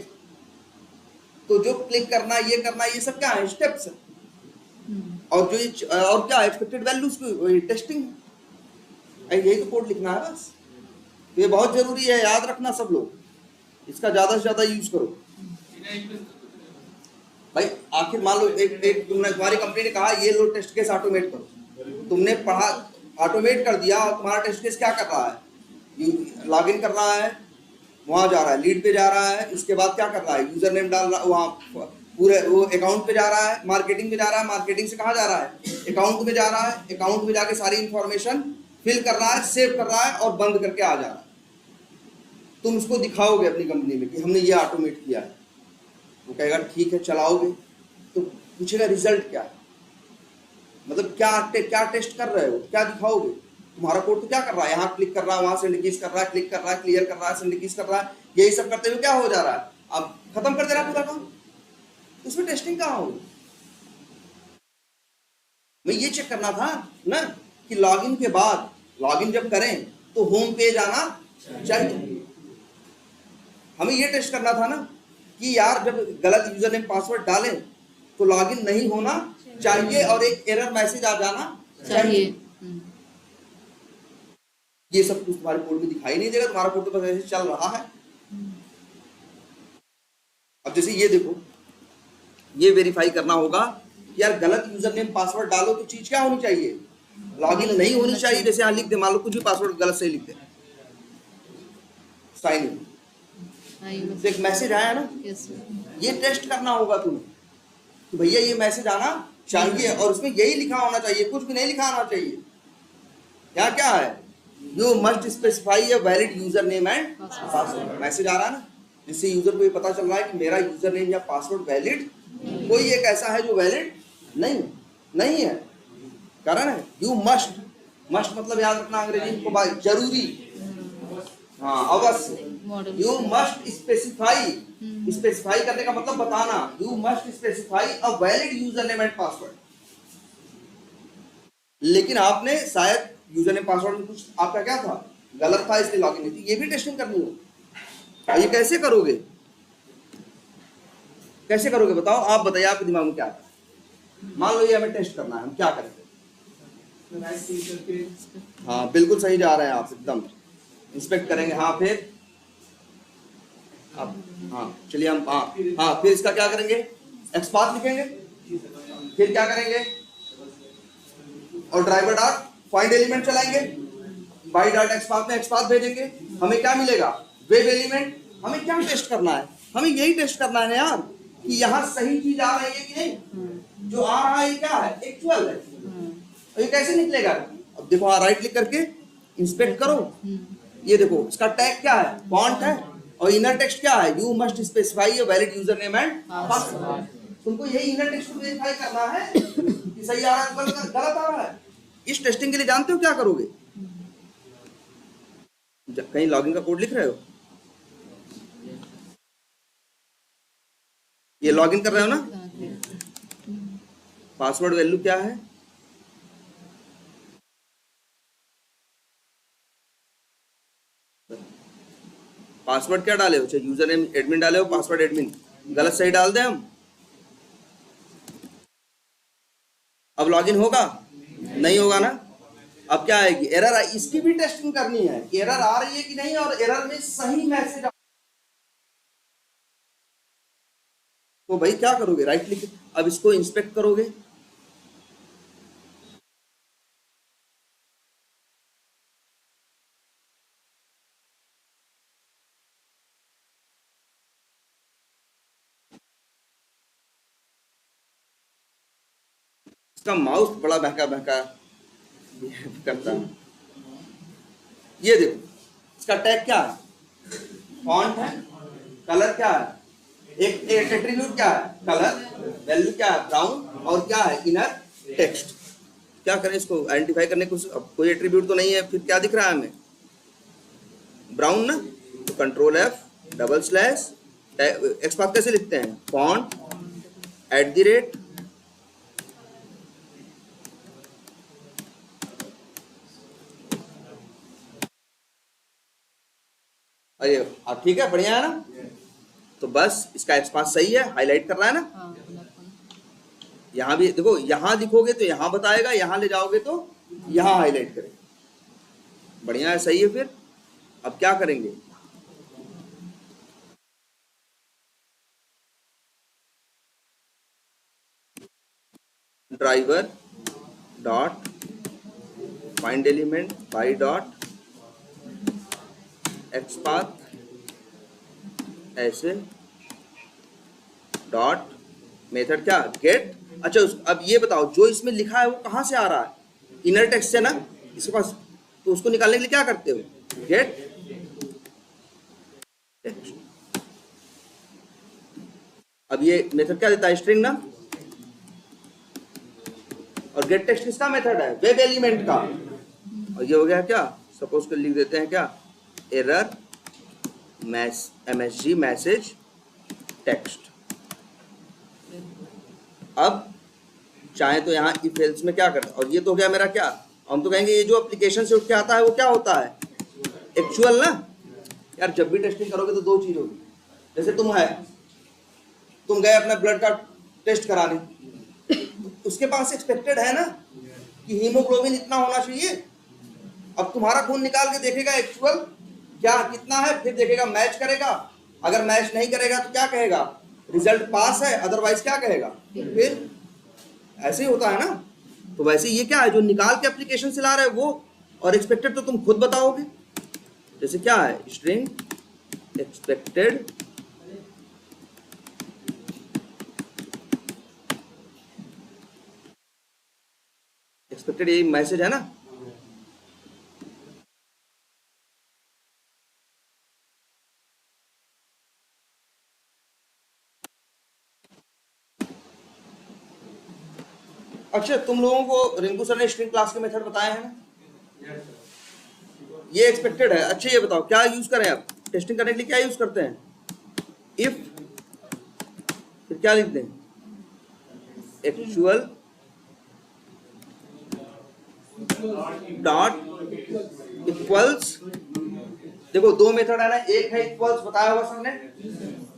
तो जो क्लिक करना, ये करना, ये सब क्या है, स्टेप्स, और जो और क्या एक्सपेक्टेड वैल्यूज की टेस्टिंग, यही तो कोड लिखना है बस। तो ये बहुत जरूरी है, याद रखना सब लोग, इसका ज्यादा से ज्यादा यूज करो। भाई आखिर मान लो एक तुमने, तुम्हारी कंपनी ने कहा ये लो टेस्ट केस ऑटोमेट करो, तुमने पढ़ा, ऑटोमेट कर दिया, और तुम्हारा टेस्ट केस क्या कर रहा है, लॉग इन कर रहा है, वहां जा रहा है, लीड पे जा रहा है, इसके बाद क्या कर रहा है, यूजर नेम डाल रहा है, वहाँ पूरे वो अकाउंट पे जा रहा है, मार्केटिंग पे जा रहा है, मार्केटिंग से कहाँ जा रहा है, अकाउंट में जा रहा है, अकाउंट में जाके सारी इंफॉर्मेशन फिल कर रहा है, सेव कर रहा है, और बंद करके आ जा रहा है। तुम उसको दिखाओगे अपनी कंपनी में कि हमने ये ऑटोमेट किया है, वो कहेगा ठीक है, चलाओगे, तो पूछेगा रिजल्ट क्या है, मतलब क्या टेस्ट कर रहे हो, क्या दिखाओगे, तुम्हारा कोड तो क्या कर रहा है, यहाँ क्लिक कर रहा है, वहां सेंड कीज कर रहा है, क्लिक कर रहा है, क्लियर कर रहा है, सेंड कीज कर रहा है, यही सब करते हुए क्या हो जा रहा है, अब खत्म कर दे रहा है पूरा काम, उसमें टेस्टिंग कहाँ होगी? मैं ये चेक करना था ना कि लॉगिन के बाद, लॉगिन जब करें तो होम पेज आना चाहिए, हमें ये टेस्ट करना था ना कि यार जब गलत यूजर नेम पासवर्ड डालें तो लॉगिन नहीं होना चाहिए और एक एरर मैसेज आ जाना चाहिए। ये सब कुछ तुम्हारे कोड में दिखाई नहीं देगा, तुम्हारा कोड तो बस ऐसे चल रहा है। अब जैसे ये देखो, ये वेरीफाई करना होगा यार, गलत यूजर नेम पासवर्ड डालो तो चीज क्या होनी चाहिए, लॉगिन नहीं होनी चाहिए। जैसे यहाँ लिख दे, मान लो कुछ भी पासवर्ड गलत से लिख दे, साइन इन, तो एक मैसेज आया ना, ये टेस्ट करना होगा तुम्हें कि भैया ये मैसेज आना चाहिए, और उसमें यही लिखा होना चाहिए, कुछ भी नहीं लिखा होना चाहिए। यहाँ क्या है, you must specify a valid user name and password, message आ रहा है ना, जिससे यूजर को ये पता चल रहा है कि मेरा यूजर नेम या पासवर्ड वैलिड, कोई एक ऐसा है जो वैलिड नहीं है। कारण है यू मस्ट मतलब याद रखना अंग्रेजी को, जरूरी, हाँ अवश्य, यू मस्ट स्पेसिफाई करने का मतलब बताना, you must specify a valid user name and password. लेकिन आपने शायद यूजर नेम पासवर्ड में कुछ आपका क्या था, गलत था, इसलिए लॉगिन नहीं थी, ये भी टेस्टिंग करनी हो। ये कैसे करोगे, बताओ, आप बताइए, आपके दिमाग में क्या है? मान लो ये हमें टेस्ट करना है, हम क्या करेंगे? हाँ बिल्कुल सही जा रहे हैं आप, एकदम इंस्पेक्ट करेंगे। हाँ फिर अब, हाँ चलिए हम, हाँ फिर इसका क्या करेंगे, एक्सपाथ लिखेंगे, फिर क्या करेंगे, और ड्राइवर डॉट फाइंड एलिमेंट चलाएंगे, बाई डॉट एक्सपाथ में एक्सपाथ भेजेंगे, हमें क्या मिलेगा, वेब एलिमेंट। हमें क्या टेस्ट करना है, हमें यही टेस्ट करना है ना यार, कि यहाँ सही चीज आ रही है कि नहीं, जो आ रहा है ये क्या है, एक्चुअल है, और ये कैसे निकलेगा। अब देखो, राइट क्लिक करके इंस्पेक्ट करो, ये देखो इसका टैग क्या है, फॉन्ट है, और इनर टेक्स्ट क्या है, you must specify a valid user name and password. तुमको यही इनर टेक्स्ट को वेरीफाई करना है कि सही आ रहा है, गलत आ रहा है। इस टेस्टिंग के लिए जानते हो क्या करोगे, कहीं लॉगिन का कोड लिख रहे हो, ये लॉगिन कर रहे हो ना, पासवर्ड वैल्यू क्या है, पासवर्ड क्या डाले हो, चाहे यूजर नेम एडमिन डाले हो, पासवर्ड एडमिन, गलत सही डाल दे हम, अब लॉगिन होगा नहीं होगा ना। अब क्या आएगी, एरर, इसकी भी टेस्टिंग करनी है, एरर आ रही है कि नहीं, और एरर में सही मैसेज तो भाई क्या करोगे, राइट क्लिक, अब इसको इंस्पेक्ट करोगे, इसका माउस बड़ा बहका बहका करता है। ये देखो इसका टैग क्या है, फॉन्ट है, कलर क्या है, एक एट्रीब्यूट क्या है कलर, वैल्यू क्या है ब्राउन, और क्या है इनर टेक्स्ट। क्या करें इसको आइडेंटिफाई करने को, अब कोई एट्रीब्यूट तो नहीं है, फिर क्या दिख रहा है हमें, ब्राउन ना, तो control F double slash, XPath कैसे लिखते हैं, फॉन्ट @ अरे अब ठीक है, बढ़िया है ना। तो बस इसका एक्सपाथ सही है, हाईलाइट कर रहा है ना। हाँ, यहाँ भी देखो, यहाँ दिखोगे तो यहाँ बताएगा, यहाँ ले जाओगे तो यहाँ हाईलाइट करेगा, बढ़िया है, सही है। फिर अब क्या करेंगे, driver dot find element by dot XPath ऐसे डॉट मेथड क्या गेट। अच्छा अब ये बताओ, जो इसमें लिखा है वो कहाँ से आ रहा है, इनर टेक्स्ट से ना इसके पास, तो उसको निकालने के लिए क्या करते हो, गेट टेक्स्ट। अब ये मेथड क्या देता है, स्ट्रिंग ना, और गेट टेक्स्ट किसका मेथड है, वेब एलिमेंट का। और ये हो गया क्या, सपोज कर लिख देते हैं क्या, एरर MSG मैसेज टेक्स्ट। अब चाहे तो यहाँ इफ एल्स में क्या करता, और ये तो हो गया मेरा क्या, हम तो कहेंगे ये जो एप्लीकेशन से उठ के आता है वो क्या होता है, एक्चुअल ना। यार जब भी टेस्टिंग करोगे तो दो चीज होगी, जैसे तुम गए अपना ब्लड का टेस्ट कराने, उसके पास एक्सपेक्टेड है ना कि हीमोग्लोबिन इतना होना चाहिए। अब तुम्हारा खून निकाल के देखेगा एक्चुअल क्या कितना है, फिर देखेगा मैच करेगा, अगर मैच नहीं करेगा तो क्या कहेगा, रिजल्ट पास है, अदरवाइज क्या कहेगा, फिर ऐसे ही होता है ना। तो वैसे ये क्या है, जो निकाल के एप्लीकेशन से ला रहे वो, और एक्सपेक्टेड तो तुम खुद बताओगे। जैसे क्या है, स्ट्रिंग एक्सपेक्टेड यही मैसेज है ना। अच्छा तुम लोगों को रिंकू सर ने स्ट्रिंग क्लास के मेथड बताए हैं ना, ये एक्सपेक्टेड है। अच्छा ये बताओ क्या यूज करें, आप टेस्टिंग करने के लिए क्या यूज करते हैं, इफ, फिर क्या लिखते हैं, एक्चुअल डॉट इक्वल्स। देखो दो मेथड है ना, एक है इक्वल्स बताया हुआ सर ने,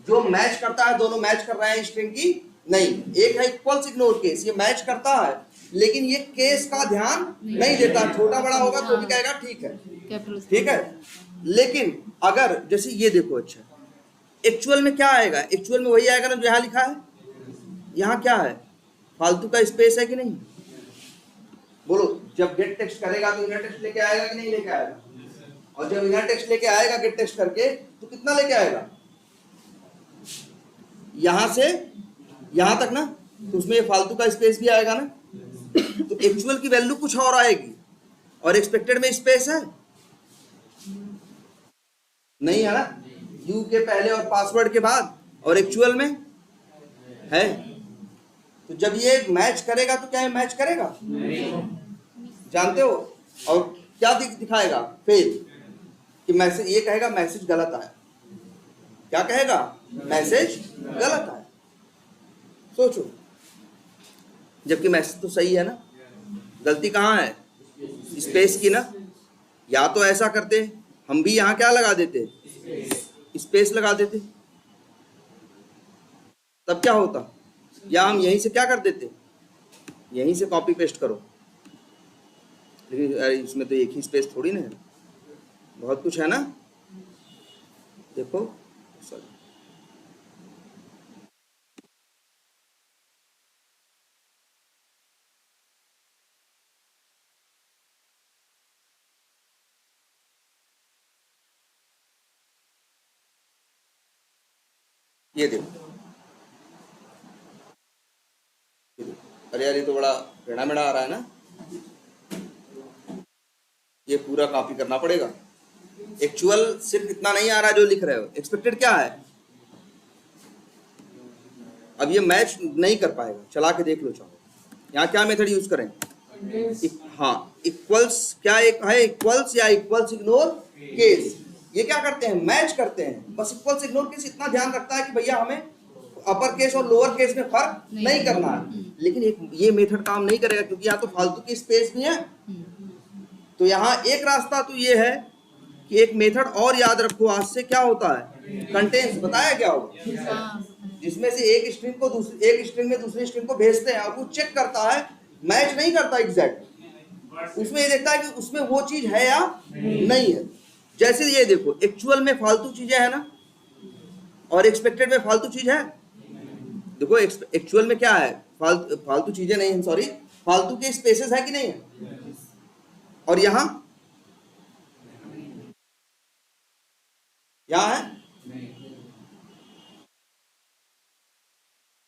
जो मैच करता है, दोनों मैच कर रहे हैं स्ट्रिंग की, नहीं। एक है इक्वल्स इग्नोर केस, ये मैच करता है लेकिन ये केस का ध्यान नहीं देता, छोटा बड़ा होगा तो भी कहेगा ठीक है, ठीक है। लेकिन अगर जैसे ये देखो, अच्छा एक्चुअल में क्या आएगा, एक्चुअल में वही आएगा ना जो यहाँ लिखा है। यहाँ क्या है, फालतू का स्पेस है कि नहीं, बोलो। जब गेट टेक्स्ट करेगा तो इनर टेक्स्ट लेके आएगा कि नहीं लेके आएगा, और जब इनर टेक्स्ट लेके आएगा गेट टेक्स्ट करके तो कितना लेके आएगा, यहां से यहां तक ना, तो उसमें ये फालतू का स्पेस भी आएगा ना। तो एक्चुअल की वैल्यू कुछ और आएगी, और एक्सपेक्टेड में स्पेस है नहीं है ना, यू के पहले और पासवर्ड के बाद, और एक्चुअल में है। तो जब ये मैच करेगा तो क्या ये मैच करेगा, जानते हो, और क्या दिखाएगा, फेल, कि मैसेज, ये कहेगा मैसेज गलत आया, क्या कहेगा, मैसेज गलत आया। सोचो, जबकि मैसेज तो सही है ना, गलती कहाँ है, स्पेस की ना। या तो ऐसा करते हम भी, यहाँ क्या लगा देते, स्पेस लगा देते, तब क्या होता, या हम यहीं से क्या कर देते, यहीं से कॉपी पेस्ट करो। लेकिन इसमें तो एक ही स्पेस थोड़ी ना है, बहुत कुछ है ना। देखो ये देखो, अरे यार ये तो बड़ा टेढ़ा मेढ़ा आ रहा है ना, ये पूरा कॉपी करना पड़ेगा। एक्चुअल सिर्फ इतना नहीं आ रहा जो लिख रहे हो, एक्सपेक्टेड क्या है। अब ये मैच नहीं कर पाएगा, चला के देख लो चाहो। यहाँ क्या मेथड यूज करें, हाँ इक्वल्स, क्या एक है इक्वल्स या इक्वल्स इग्नोर केस। ये क्या करते हैं, मैच करते हैं। बस इक्वल्स इग्नोर केस इतना ध्यान रखता है कि भैया हमें अपर केस और लोअर केस में फर्क नहीं करना है। लेकिन ये मेथड काम नहीं करेगा क्योंकि यहाँ तो फालतू की स्पेस भी है। तो यहाँ एक रास्ता तो ये है कि एक मेथड और याद रखो आज से, क्या होता है, कंटेंट्स। बताया क्या होगा, जिसमें से एक स्ट्रिंग को एक स्ट्रिंग में दूसरी स्ट्रिंग को भेजते हैं और वो चेक करता है, मैच नहीं करता एग्जैक्ट, उसमें ये देखता है कि उसमें वो चीज है या नहीं है। जैसे ये देखो, एक्चुअल में फालतू चीजें है ना, और एक्सपेक्टेड में फालतू चीज है। देखो एक्चुअल में क्या है, फालतू चीजें नहीं है, सॉरी, फालतू के स्पेसेस है कि नहीं है, और यहां है।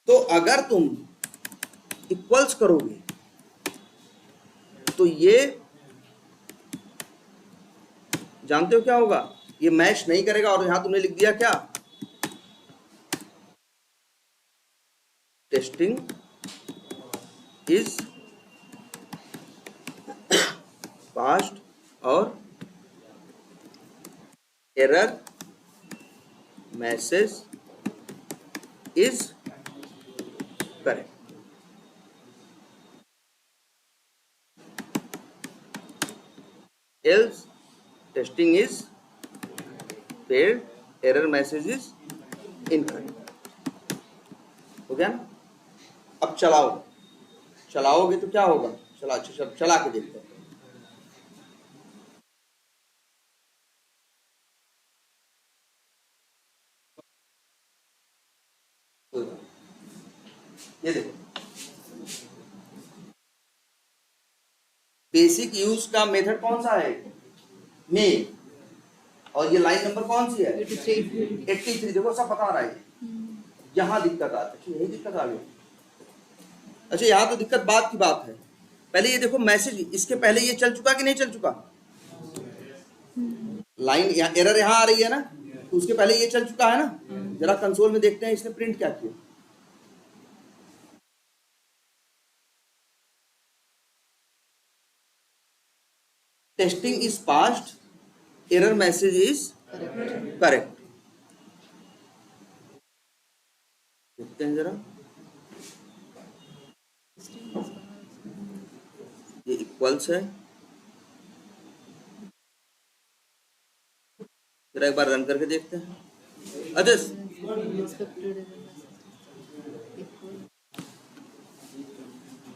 तो अगर तुम इक्वल्स करोगे तो ये जानते हो क्या होगा, ये मैच नहीं करेगा। और यहां तुमने लिख दिया क्या, टेस्टिंग इज पास्ट और error message is correct. Else testing is failed, error message is incorrect. हो गया ना। अब चलाओगे तो क्या होगा, चला के देखते हैं। ये देखो, बेसिक यूज का मेथड कौन सा है, मेन, और ये लाइन नंबर कौन सी है, 83। देखो सब बता रहा है। यहाँ दिक्कत आती है, यही दिक्कत आ गई। अच्छा यहाँ तो दिक्कत बात की बात है। पहले ये देखो मैसेज, इसके पहले ये चल चुका कि नहीं चल चुका, लाइन यहाँ एरर यहाँ आ रही है ना, तो उसके पहले ये चल चुका है ना। जरा कंसोल में देखते हैं इसने प्रिंट क्या किया। Testing is passed, error message is correct. देखते हैं जरा, ये इक्वल्स है। जरा एक बार रन करके देखते हैं। अच्छा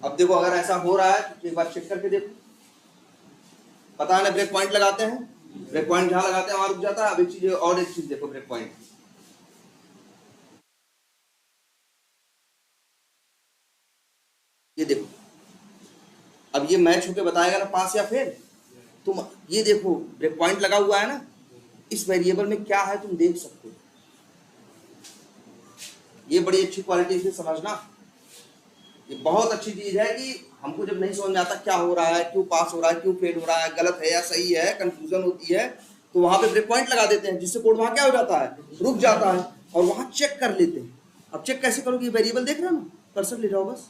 अब देखो, अगर ऐसा हो रहा है तो एक बार चेक करके देखो। पता है ना, ब्रेक पॉइंट लगाते हैं, ब्रेक पॉइंट जहां लगाते हैं वहां रुक जाता है। अब एक चीज और, एक चीज देखो, ब्रेक पॉइंट ये देखो, अब ये मैच होके बताएगा ना पास या फेल। तुम ये देखो, ब्रेक पॉइंट लगा हुआ है ना, इस वेरिएबल में क्या है तुम देख सकते हो। ये बड़ी अच्छी क्वालिटी से समझना, ये बहुत अच्छी चीज है कि हमको जब नहीं समझ में आता क्या हो रहा है, क्यों पास हो रहा है, क्यों फेल हो रहा है, गलत है या सही है, कंफ्यूजन होती है, तो वहां पे ब्रेक पॉइंट लगा देते हैं, जिससे कोड वहां क्या हो जाता है, रुक जाता है, और वहां चेक कर लेते हैं। अब चेक कैसे करोगे, वेरिएबल देख रहे हो ना, कर्सर ले जाओ, बस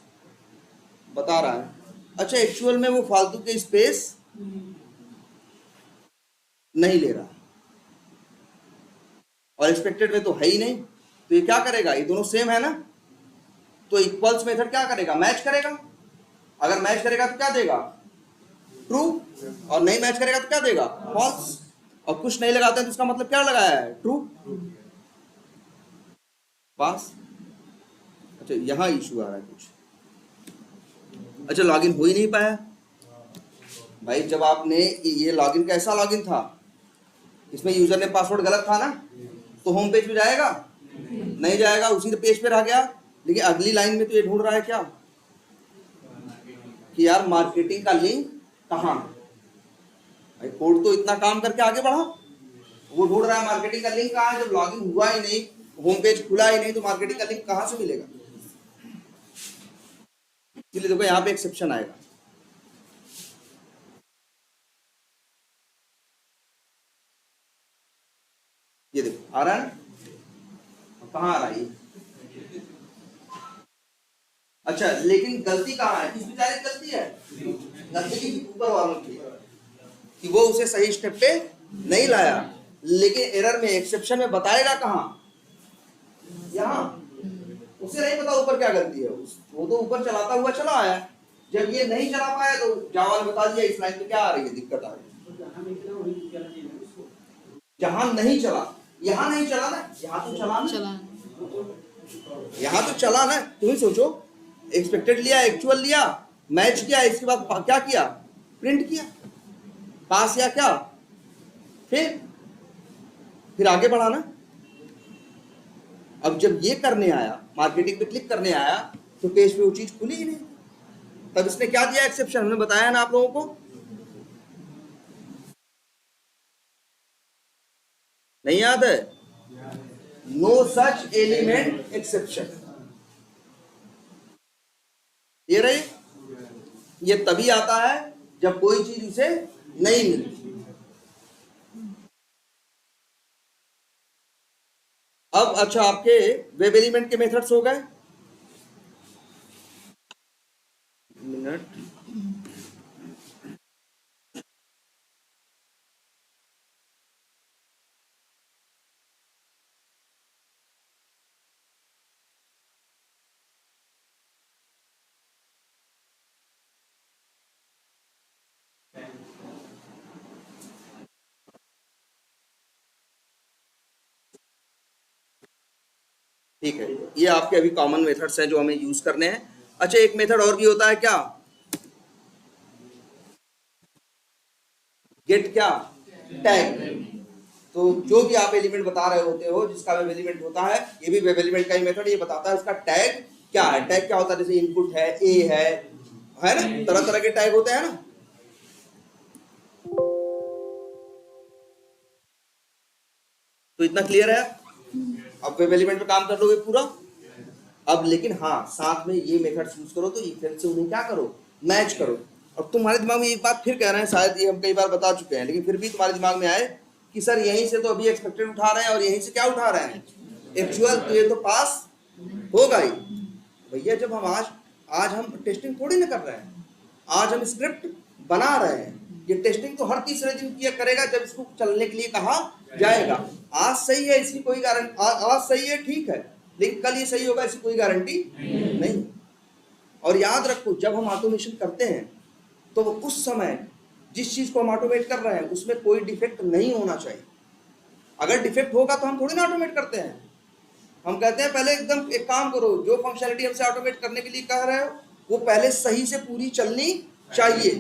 बता रहा है। अच्छा एक्चुअल में वो फालतू के स्पेस नहीं ले रहा, और एक्सपेक्टेड में तो है ही नहीं, तो ये क्या करेगा, ये दोनों सेम है ना, तो इक्वल्स मेथड क्या करेगा, मैच करेगा। अगर मैच करेगा तो क्या देगा, ट्रू, और नहीं मैच करेगा तो क्या देगा, फॉल्स। और कुछ नहीं लगाते हैं तो इसका मतलब क्या लगाया है, ट्रू, पास। अच्छा यहां इशू आ रहा है कुछ। अच्छा लॉगिन हो ही नहीं पाया भाई। जब आपने ये लॉगिन कैसा लॉगिन था, इसमें यूजर ने पासवर्ड गलत था ना, तो होम पेज पे जाएगा, नहीं जाएगा, उसी पेज पे रह गया। लेकिन अगली लाइन में तो ये ढूंढ रहा है क्या, कि यार मार्केटिंग का लिंक कहाँ है। भाई कोड तो इतना काम करके आगे बढ़ा, वो ढूंढ रहा है मार्केटिंग का लिंक कहाँ है, जब लॉगिन हुआ ही नहीं होम पेज खुला ही नहीं तो मार्केटिंग का लिंक कहां से मिलेगा? इसलिए देखो यहाँ पे एक्सेप्शन आएगा। ये देखो आ रहा है, कहाँ आ रहा है ये? अच्छा, लेकिन गलती कहाँ है? किस बेचारे की गलती है? गलती ऊपर वालों की कि वो उसे सही स्टेप पे नहीं लाया। लेकिन एरर में, एक्सेप्शन में बताएगा कहाँ? यहाँ। उसे नहीं पता ऊपर क्या गलती है, वो तो ऊपर चलाता हुआ चला आया। जब ये नहीं चला पाया तो जावा ने बता दिया इस लाइन पे क्या आ रही है, दिक्कत आ रही है। जहां नहीं चला, यहाँ नहीं चला ना, यहाँ तो चला ना, यहाँ तो चला ना। तुम ही सोचो, एक्सपेक्टेड लिया, एक्चुअल लिया, मैच किया, इसके बाद क्या किया? प्रिंट किया, पास या क्या? फिर आगे बढ़ा ना। अब जब ये करने आया, मार्केटिंग पे क्लिक करने आया, तो पेज पे वो चीज खुली ही नहीं। तब इसने क्या दिया एक्सेप्शन? हमने बताया ना आप लोगों को, नहीं याद है? No such element exception. ये रही, ये तभी आता है जब कोई चीज उसे नहीं मिलती। अब अच्छा, आपके वेब एलिमेंट के मेथड्स हो गए। मिनट, ठीक है, ये आपके अभी कॉमन मेथड्स हैं जो हमें यूज करने हैं। अच्छा, एक मेथड और भी होता है क्या? गेट क्या? टैग। तो जो भी आप एलिमेंट बता रहे होते हो, जिसका वेब एलिमेंट होता है, ये भी वेब एलिमेंट का ही मेथड, ये बताता है उसका टैग क्या है। टैग क्या होता है? जैसे इनपुट है, ए है ना, तरह तरह के टैग होते हैं ना। तो इतना क्लियर है? अब वेब एलिमेंट पे काम कर लोगे पूरा। अब लेकिन हाँ, साथ में ये मेथड यूज करो तो फिर से उन्हें क्या करो? मैच करो। अब तुम्हारे दिमाग में एक बात फिर कह रहे हैं, शायद ये हम कई बार बता चुके हैं, लेकिन फिर भी तुम्हारे दिमाग में आए कि सर यहीं से तो अभी एक्सपेक्टेड उठा रहे हैं और यहीं से क्या उठा रहे हैं? एक्चुअल। तो ये तो पास होगा ही भैया। जब हम आज हम टेस्टिंग थोड़ी ना कर रहे हैं, आज हम स्क्रिप्ट बना रहे हैं। ये टेस्टिंग तो हर तीसरे दिन किया करेगा जब इसको चलने के लिए कहा जाएगा। आज सही है, इसकी कोई गारंटी, आज सही है ठीक है, लेकिन कल ये सही होगा इसकी कोई गारंटी नहीं। और याद रखो, जब हम ऑटोमेशन करते हैं तो उस समय जिस चीज को हम ऑटोमेट कर रहे हैं उसमें कोई डिफेक्ट नहीं होना चाहिए। अगर डिफेक्ट होगा तो हम थोड़ी ना ऑटोमेट करते हैं। हम कहते हैं पहले एकदम एक काम करो, जो फंक्शनलिटी हमसे ऑटोमेट करने के लिए कह रहे हो वो पहले सही से पूरी चलनी चाहिए,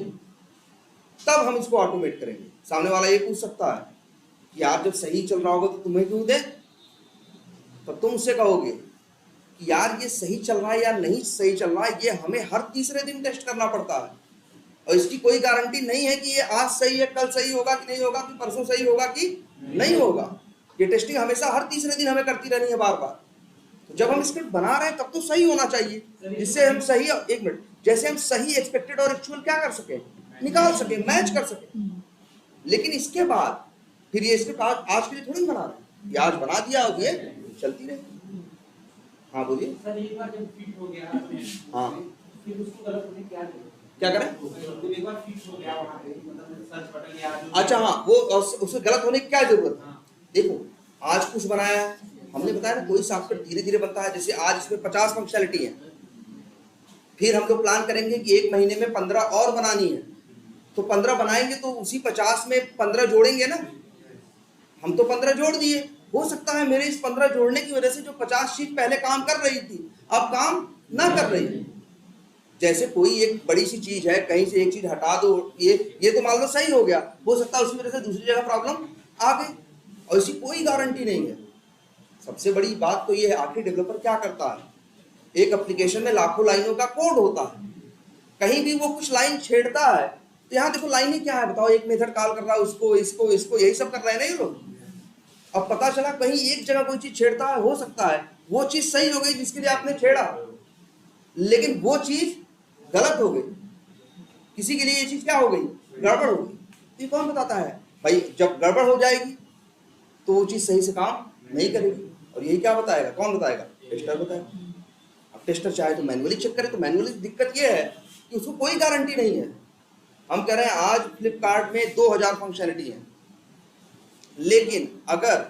तब हम इसको ऑटोमेट करेंगे। सामने वाला ये पूछ सकता है कि यार जब सही चल रहा होगा तो तुम्हें क्यों दे? तो तुम उससे कहोगे कि यार ये सही चल रहा है या नहीं सही चल रहा है, ये हमें हर तीसरे दिन टेस्ट करना पड़ता है और इसकी कोई गारंटी नहीं है कि ये आज सही है, कल सही होगा कि नहीं होगा, कि परसों सही होगा कि नहीं होगा। ये टेस्टिंग हमेशा हर तीसरे दिन हमें करती रहनी है बार बार। तो जब हम स्क्रिप्ट बना रहे हैं तब तो सही होना चाहिए, जिससे हम सही, एक मिनट, जैसे हम सही एक्सपेक्टेड और एक्चुअल क्या कर सके, निकाल सके, मैच कर सके। लेकिन इसके बाद फिर ये स्क्रिप्ट आज के लिए थोड़ी बना रहे हैं, ये आज बना दिया और ये चलती रहे। हाँ बोलिए सर, एक बार जब फिट हो गया हाँ फिर उसको गलत होने क्या करें? एक बार फिट हो गया वहाँ पे, मतलब सर्च बटन या अच्छा हाँ, वो उससे गलत होने की क्या जरूरत है? देखो, आज कुछ बनाया है, हमने बताया ना कोई सॉफ्टवेयर धीरे धीरे बनता है। जैसे आज इसमें 50 फंक्शनलिटी है, फिर हम लोग प्लान करेंगे कि एक महीने में 15 और बनानी है, तो 15 बनाएंगे तो उसी 50 में 15 जोड़ेंगे ना। हम तो 15 जोड़ दिए, हो सकता है मेरे इस 15 जोड़ने की वजह से जो 50 चीज पहले काम कर रही थी अब काम ना कर रही है। जैसे कोई एक बड़ी सी चीज है, कहीं से एक चीज हटा दो, ये तो मान लो सही हो गया, हो सकता है उसी वजह से दूसरी जगह प्रॉब्लम आ गई, और इसकी कोई गारंटी नहीं है। सबसे बड़ी बात तो ये है, आखिर डेवलपर क्या करता है? एक एप्लीकेशन में लाखों लाइनों का कोड होता है, कहीं भी वो कुछ लाइन छेड़ता है तो यहाँ देखो लाइनें क्या है बताओ, एक मेथड कॉल कर रहा है उसको, इसको, इसको, यही सब कर रहे हैं ना ये लोग। अब पता चला कहीं एक जगह कोई चीज छेड़ता है, हो सकता है वो चीज सही हो गई जिसके लिए आपने छेड़ा, लेकिन वो चीज गलत हो गई, किसी के लिए ये चीज क्या हो गई, गड़बड़ हो गई। तो ये कौन बताता है भाई? जब गड़बड़ हो जाएगी तो वो चीज सही से काम नहीं करेगी, और यही क्या बताएगा, कौन बताएगा? टेस्टर बताएगा। अब टेस्टर चाहे तो मैनुअली चेक करे, तो मैनुअली दिक्कत ये है कि उसको कोई गारंटी नहीं है। हम कह रहे हैं आज फ्लिपकार्ट में 2000 फंक्शनलिटी है, लेकिन अगर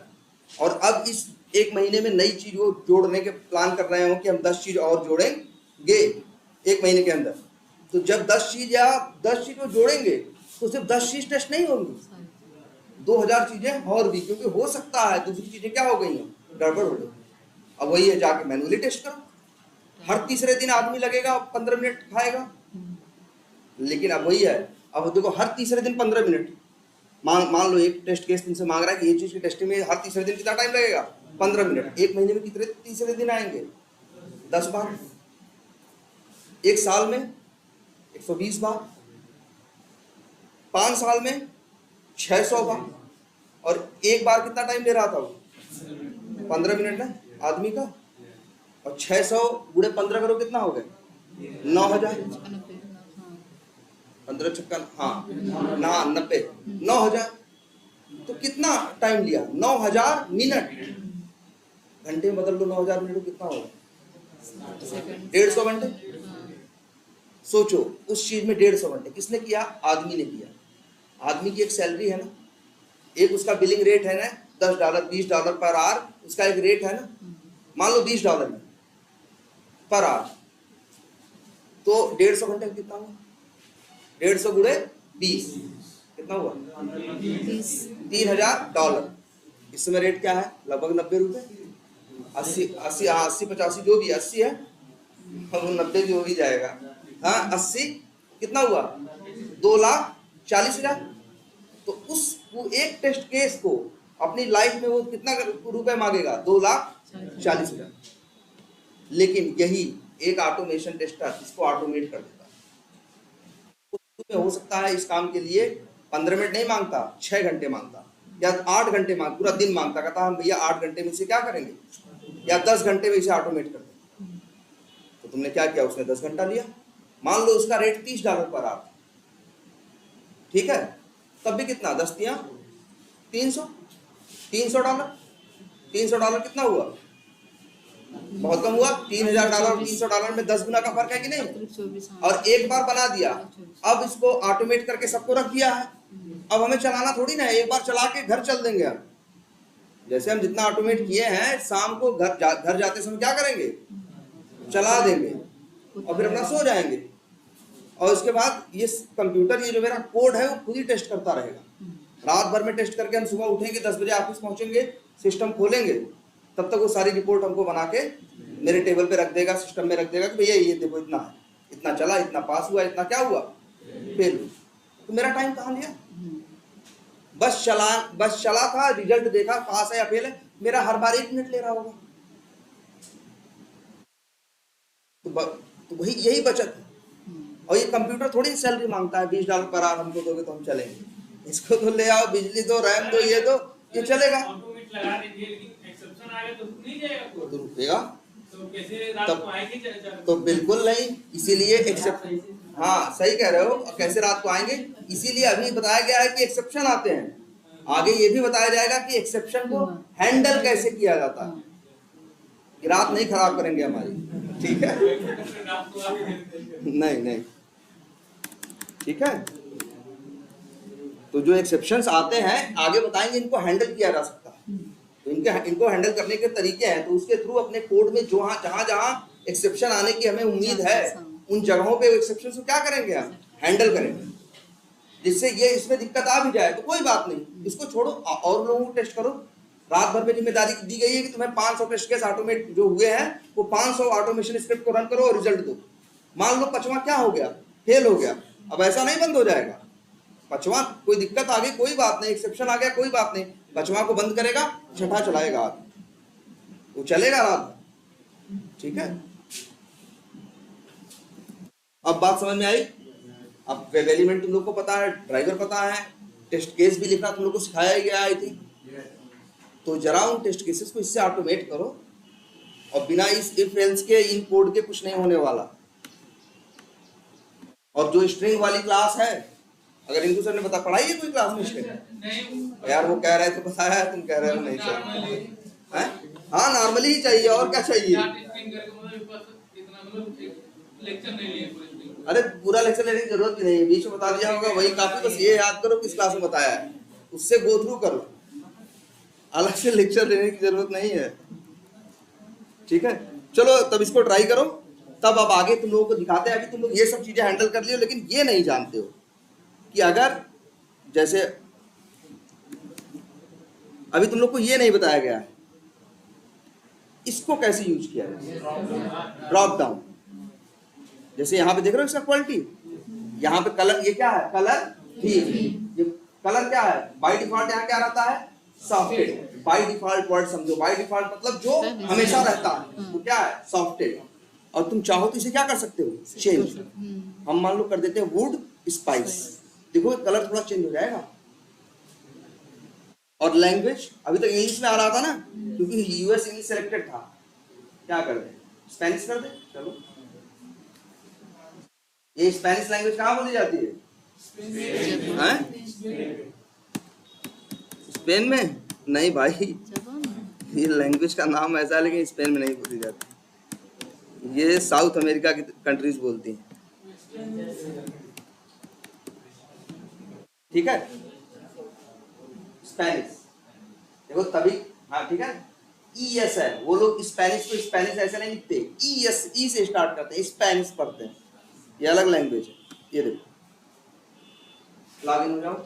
और अब इस एक महीने में नई चीज वो जोड़ने के प्लान कर रहे हो कि हम 10 चीज और जोड़ेंगे एक महीने के अंदर, तो जब 10 चीज वो जोड़ेंगे तो सिर्फ 10 चीज टेस्ट नहीं होंगी, 2000 चीजें और भी, क्योंकि हो सकता है दूसरी चीजें क्या हो गई हैं, गड़बड़ हो गई। अब वही है, जाके मैनुअली टेस्ट करो। हर तीसरे दिन आदमी लगेगा 15 मिनट खाएगा, लेकिन अब वही है, अब देखो हर तीसरे दिन 15 मिनट, मान लो एक टेस्ट केस तुमसे मांग रहा है कि ये चीज की टेस्टिंग में हर तीसरे दिन कितना टाइम लगेगा, 15 मिनट। एक महीने में कितने तीसरे दिन आएंगे? 10 बार। एक साल में 120 बार, 5 साल में 600 बार, और एक बार कितना टाइम ले रहा था वो? 15 मिनट ना आदमी का, और 600 गुणे 15 करो, कितना हो गए? 9000। 15 छक्का, हाँ ना 90, 9000। तो कितना टाइम लिया? 9000 मिनट। घंटे में बदल लो 9000 मिनट को, कितना होगा? 150 घंटे। सोचो उस चीज में 150 घंटे किसने किया? आदमी ने किया। आदमी की एक सैलरी है ना, एक उसका बिलिंग रेट है ना, $10 $20 पर आवर, उसका एक रेट है ना, मान लो $20 में पर आवर, तो 150 घंटे में कितना हुआ? 150 गुणे 20 कितना हुआ? $3000। इस समय रेट क्या है? लगभग 90 रुपए, 80 85 जो भी 80 है, अब 90 भी हो ही जाएगा। हाँ 80 कितना हुआ? 2,40,000। तो वो एक टेस्ट केस को अपनी लाइफ में वो कितना रुपए मांगेगा? 2,40,000। लेकिन यही एक ऑटोमेशन टेस्टर इसको ऑटोमेट कर देता है। हो सकता है इस काम के लिए 15 मिनट नहीं मांगता, 6 घंटे मांगता, या 8 घंटे मांग, पूरा दिन मांगता, कहता हम भैया 8 घंटे में इसे क्या करेंगे, या 10 घंटे में इसे ऑटोमेट कर देंगे। तो तुमने क्या किया? उसने 10 घंटा लिया, मान लो उसका रेट $30 पर आवर, ठीक है, तब भी कितना? 10 तियां 300, $300। $300 कितना हुआ? बहुत कम हुआ। $3000 और $300 में 10 गुना का फर्क है कि नहीं? और एक बार बना दिया, अब इसको ऑटोमेट करके सबको रख दिया है। अब हमें चलाना थोड़ी ना है, एक बार चला के घर चल देंगे हम। जैसे हम जितना ऑटोमेट किए हैं, शाम को घर जाते समय क्या करेंगे? चला देंगे और फिर अपना सो जाएंगे। और उसके बाद ये कंप्यूटर, ये जो मेरा कोड है, वो खुद ही टेस्ट करता रहेगा। रात भर में टेस्ट करके हम सुबह उठेंगे, 10 बजे ऑफिस पहुंचेंगे, सिस्टम खोलेंगे, तब तक वो सारी रिपोर्ट हमको बना के मेरे टेबल पे रख देगा, सिस्टम में रख देगा कि भैया ये देखो इतना है, इतना चला, इतना पास हुआ, इतना क्या हुआ, फेल हुआ। तो मेरा टाइम कहाँ लिया? बस चला था, रिजल्ट देखा, पास है या फेल है, मेरा हर बार 1 मिनट ले रहा होगा। तो वही यही बचत है। और ये कंप्यूटर थोड़ी सैलरी मांगता है, $20 पर आवर हमको दोगे तो हम चलेंगे। इसको तो ले आओ, बिजली दो, रैम दो, ये दो, ये चलेगा। ऑटोमेट लगा देंगे, लेकिन एक्सेप्शन आ गया तो नहीं जाएगा कोड, तो रुकेगा, तो कैसे रात को आएंगे? तो बिल्कुल नहीं, इसीलिए एक्सेप्शन, हाँ सही कह रहे हो, कैसे रात को आएंगे, इसीलिए अभी बताया गया है कि एक्सेप्शन आते हैं। आगे ये भी बताया जाएगा कि एक्सेप्शन को हैंडल कैसे किया जाता है, कि रात नहीं खराब करेंगे हमारी, ठीक है? नहीं, ठीक है। तो जो एक्सेप्शंस आते हैं आगे बताएंगे, इनको हैंडल किया जा सकता है। तो इनको हैंडल करने के तरीके हैं, तो उसके थ्रू अपने कोड में जहां एक्सेप्शन आने की हमें उम्मीद है, उन जगहों पे एक्सेप्शन को क्या करेंगे? हम हैंडल करेंगे, जिससे ये इसमें दिक्कत आ भी जाए तो कोई बात नहीं, इसको छोड़ो और लोगों को टेस्ट करो। रात भर में जिम्मेदारी दी गई है कि तुम्हें 500 टेस्ट केस ऑटोमेट जो हुए हैं, वो 500 ऑटोमेशन स्क्रिप्ट को रन करो और रिजल्ट दो। मान लो 5वां क्या हो गया? फेल हो गया। अब ऐसा नहीं बंद हो जाएगा, 5वां कोई दिक्कत आ गई, कोई बात नहीं, एक्सेप्शन आ गया, कोई बात नहीं, 5वां को बंद करेगा, 6ठा चलाएगा, वो चलेगा रात, ठीक है? अब बात समझ में आई? अब वेब एलिमेंट तुम लोग को पता है, ड्राइवर पता है, टेस्ट केस भी लिखना तुम लोग को सिखाया ही गया, आई थिंक तो जरा उन टेस्ट केसेस को इससे ऑटोमेट करो, और बिना इस इफ एल्स के इन कोड के कुछ नहीं होने वाला। और जो स्ट्रिंग वाली क्लास है, अगर इंदु सर ने बता पढ़ाई है कोई क्लास में स्ट्रिंग? नहीं यार वो कह रहे थे बताया है, तुम कह रहे हो नहीं सर। हैं? हाँ नॉर्मली ही चाहिए, और क्या चाहिए? लेक्चर नहीं लिए पूरे दिन। अरे पूरा लेक्चर लेने की जरूरत भी नहीं है, बीच में बता दिया होगा वही काफी। बस ये याद करो किस क्लास में बताया है, उससे गो थ्रू करो, अलग से लेक्चर लेने की जरूरत नहीं है। ठीक है, चलो तब इसको ट्राई करो, तब अब आगे तुम लोगों को दिखाते हैं। अभी तुम लोग ये सब चीजें हैंडल कर लियो, लेकिन ये नहीं जानते हो कि अगर जैसे अभी तुम लोग को ये नहीं बताया गया है इसको कैसे यूज किया जाए। ड्रॉप डाउन, जैसे यहाँ पे देख रहे हो इसका क्वालिटी, यहाँ पे कलर, ये क्या है कलर थीम। ये कलर क्या है बाय डिफॉल्ट, यहाँ क्या रहता है सॉफ्टेड। बाय डिफॉल्ट वर्ड समझो, बाय डिफॉल्ट मतलब जो हमेशा रहता है वो क्या है सॉफ्टेड। और तुम चाहो तो इसे क्या कर सकते हो चेंज। हम मान लो कर देते हैं वुड स्पाइस, देखो कलर थोड़ा चेंज हो जाएगा। और लैंग्वेज अभी तक इंग्लिश में आ रहा था ना, क्योंकि यूएस इंग्लिश सेलेक्टेड था, क्या कर दे स्पेनिश कर दे। चलो ये स्पेनिश लैंग्वेज कहाँ बोली जाती है? स्पेन में नहीं भाई, ये लैंग्वेज का नाम ऐसा है लेकिन स्पेन में नहीं बोली जाती, ये साउथ अमेरिका की कंट्रीज बोलती हैं। ठीक है, स्पेनिश देखो तभी, हाँ ठीक है। ईएस है, वो लोग स्पेनिश को स्पेनिश ऐसे नहीं लिखते, ईएस ई से स्टार्ट करते हैं, स्पेनिश पढ़ते हैं, ये अलग लैंग्वेज है। ये देखो लॉगिन हो जाओ,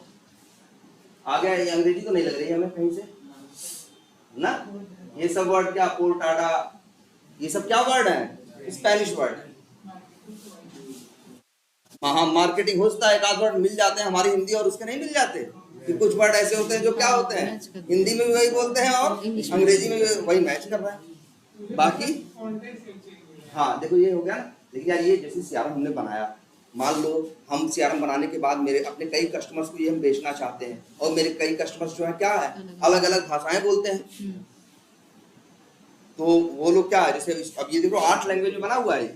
आ गया। ये अंग्रेजी तो नहीं लग रही है हमें कहीं से ना, ये सब वर्ड क्या पोर्टाडा, ये सब क्या वर्ड है स्पेनिश वर्ड। हाँ मार्केटिंग होता है, एक आध वर्ड मिल जाते हैं हमारी हिंदी और उसके नहीं मिल जाते, कि कुछ वर्ड ऐसे होते हैं जो क्या होते हैं हिंदी में भी वही बोलते हैं और अंग्रेजी में भी वही मैच कर रहा है। बाकी हाँ देखो ये हो गया ना। देखिए यार, ये जैसे सीआरएम हमने बनाया, मान लो हम सीआरएम बनाने के बाद मेरे अपने कई कस्टमर्स को ये हम बेचना चाहते हैं, और मेरे कई कस्टमर्स जो है क्या है अलग अलग भाषाएं बोलते हैं। तो वो लोग क्या है, जैसे अब ये देखो 8 लैंग्वेज में बना हुआ है,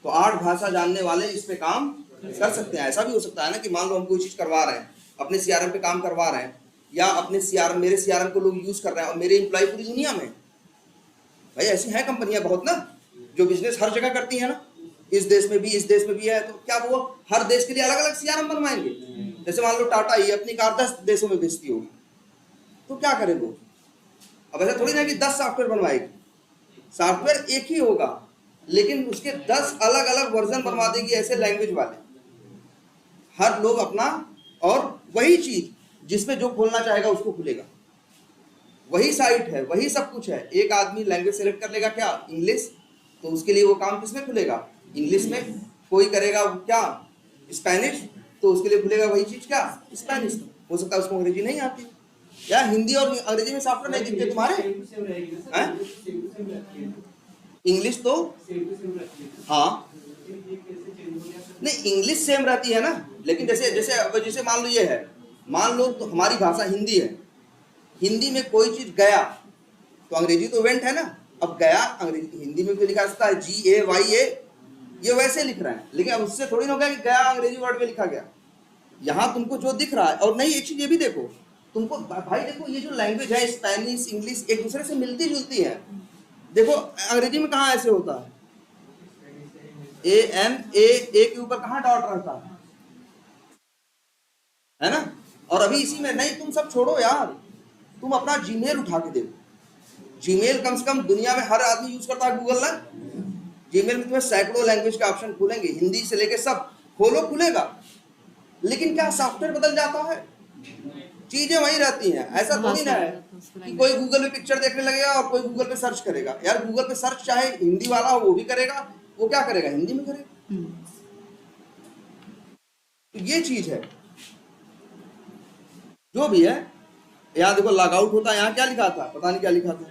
तो 8 भाषा जानने वाले इस पे काम कर सकते हैं। ऐसा भी हो सकता है ना कि मान लो हम कोई चीज करवा रहे हैं, अपने सीआरएम पे काम करवा रहे हैं, या अपने सीआरएम मेरे सीआरएम को लोग यूज कर रहे हैं और मेरे एम्प्लॉय पूरी दुनिया में। भाई ऐसी हैं कंपनियां बहुत ना, जो बिजनेस हर जगह करती है ना, इस देश में भी इस देश में भी है, तो क्या वो हर देश के लिए अलग अलग सीआरएम बनवाएंगे? जैसे मान लो टाटा ही अपनी कार 10 देशों में बेचती होगी, तो क्या करें वो? अब ऐसा थोड़ी ना कि 10 सॉफ्टवेयर बनवाएगी, सॉफ्टवेयर एक ही होगा लेकिन उसके 10 अलग अलग वर्जन बनवा देगी ऐसे लैंग्वेज वाले, हर लोग अपना। और वही चीज जिसमें जो खोलना चाहेगा उसको खुलेगा, वही साइट है, वही सब कुछ है। एक आदमी लैंग्वेज सेलेक्ट कर लेगा क्या इंग्लिश, तो उसके लिए वो काम किसमें खुलेगा इंग्लिश में। कोई करेगा क्या स्पेनिश, तो उसके लिए खुलेगा वही चीज क्या स्पेनिश। हो सकता है उसको अंग्रेजी नहीं आती, या हिंदी और अंग्रेजी में सॉफ्टवेयर नहीं दिखते तुम्हारे इंग्लिश तो हाँ नहीं इंग्लिश सेम रहती है ना, लेकिन जैसे जैसे जैसे मान लो ये है, मान लो तो हमारी भाषा हिंदी है, हिंदी में कोई चीज गया तो अंग्रेजी तो वेंट है ना। अब गया अंग्रेजी हिंदी में भी लिखा सकता है GAYA, ये वैसे लिख रहे हैं, लेकिन अब उससे थोड़ी ना हो गया कि गया अंग्रेजी वर्ड में लिखा गया। यहाँ तुमको जो दिख रहा है, और नहीं एक चीज ये भी देखो तुमको भाई, देखो ये जो लैंग्वेज है स्पेनिश इंग्लिश एक दूसरे से मिलती जुलती है। देखो अंग्रेजी में कहाँ ऐसे होता है, A के ऊपर कहाँ डॉट रहता है ना। और अभी इसी में नहीं, तुम सब छोड़ो यार, तुम अपना जीमेल उठा के देखो, जीमेल कम से कम दुनिया में हर आदमी यूज करता है गूगल ना। जीमेल में तुम्हें सैकड़ों लैंग्वेज का ऑप्शन खुलेंगे, हिंदी से लेके सब खोलो खुलेगा, लेकिन क्या सॉफ्टवेयर बदल जाता है? चीजें वही रहती हैं। ऐसा थोड़ी ना है कि कोई गूगल पे पिक्चर देखने लगेगा और कोई गूगल पे सर्च करेगा। यार गूगल पे सर्च चाहे हिंदी वाला हो वो भी करेगा, वो क्या करेगा हिंदी में करेगा। तो ये चीज है जो भी है। यहाँ देखो लॉग आउट होता है, यहाँ क्या लिखा था पता नहीं क्या लिखा था।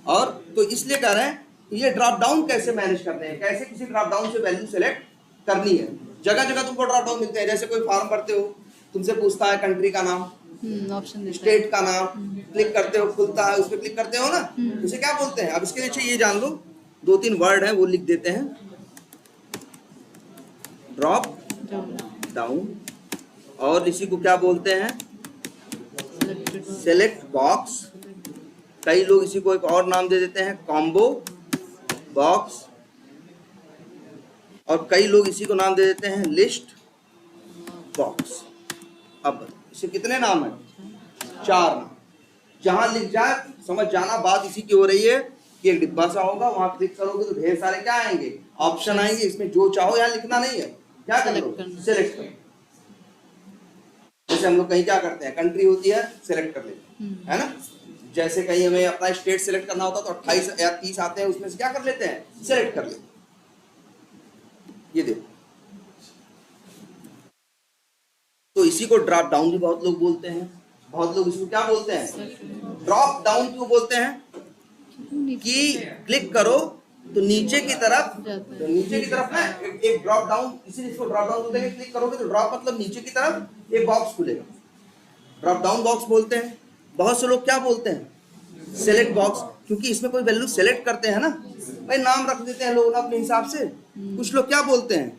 और तो इसलिए कह रहे हैं कि ये ड्रॉप डाउन कैसे मैनेज करते हैं, कैसे किसी ड्रॉप डाउन से वैल्यू सेलेक्ट करनी है। जगह जगह तुमको ड्रॉप डाउन मिलते हैं, जैसे कोई फॉर्म भरते हो तुमसे पूछता है कंट्री का नाम, ऑप्शन देता है। स्टेट का नाम क्लिक करते हो खुलता है, उस पर क्लिक करते हो ना, उसे क्या बोलते हैं? अब इसके नीचे ये जान लो, 2-3 वर्ड है वो लिख देते हैं। ड्रॉप डाउन, और इसी को क्या बोलते हैं? Select box. कई लोग इसी को एक और नाम दे देते हैं, कॉम्बो बॉक्स, और कई लोग इसी को नाम दे देते हैं लिस्ट बॉक्स। अब इसे कितने नाम है? 4 नाम। जहां लिख जाए समझ जाना, बात इसी की हो रही है कि एक डिब्बा सा होगा, वहां क्लिक करोगे तो ढेर सारे क्या आएंगे? ऑप्शन आएंगे। इसमें जो चाहो यहाँ लिखना नहीं है, क्या कर लो? सेलेक्ट करो। जैसे हम लोग कहीं क्या करते हैं, कंट्री होती है सेलेक्ट कर लेते हैं, है ना? जैसे कहीं हमें अपना स्टेट सेलेक्ट करना होता है तो 28 या 30 आते हैं, उसमें से क्या कर लेते हैं? सेलेक्ट कर लेते हैं। ये देखो, तो इसी को ड्रॉप डाउन भी बहुत लोग बोलते हैं। बहुत लोग इसको क्या बोलते हैं? ड्रॉप डाउन क्यों बोलते हैं? कि क्लिक करो तो नीचे की तरफ, तो नीचे की तरफ ना एक ड्रॉप डाउन, इसीलिए इसको ड्रॉप डाउन बोलते हैं। क्लिक करोगे तो ड्रॉप मतलब नीचे की तरफ एक बॉक्स खुलेगा, ड्रॉप डाउन बॉक्स बोलते हैं। बहुत से लोग क्या बोलते हैं? सेलेक्ट बॉक्स, क्योंकि इसमें कोई वैल्यू सेलेक्ट करते हैं ना, भाई नाम रख देते हैं लोग अपने हिसाब से। कुछ लोग क्या बोलते हैं?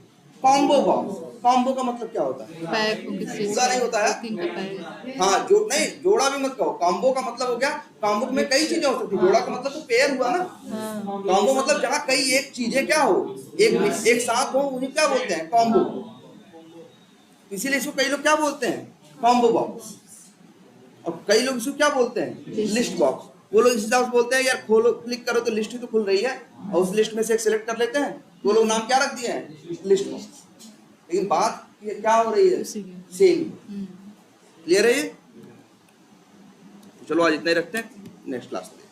Combo box. कॉम्बो का मतलब क्या होता है? पूरा नहीं होता है। हाँ, जो नहीं, जोड़ा भी मत कहो। कॉम्बो का मतलब हो गया, कॉम्बो में कई चीजें हो सकती है। जोड़ा का मतलब तो पेयर हुआ ना। कॉम्बो मतलब जहाँ कई एक चीजें क्या हो, एक साथ हो, उन्हें क्या बोलते हैं? कॉम्बो। इसीलिए इसको कई लोग क्या बोलते हैं? Combo box. और कई लोग इसको क्या बोलते हैं? List box. वो लोग इस हिसाब से बोलते हैं यार खोलो, क्लिक करो तो लिस्ट ही तो खुल रही है, और उस लिस्ट में से एक सिलेक्ट कर लेते हैं। वो लोग नाम क्या रख दिए हैं? List box. लेकिन बात ये क्या हो रही है? सेम। क्लियर है ये? चलो आज इतना ही रखते हैं, नेक्स्ट क्लास में।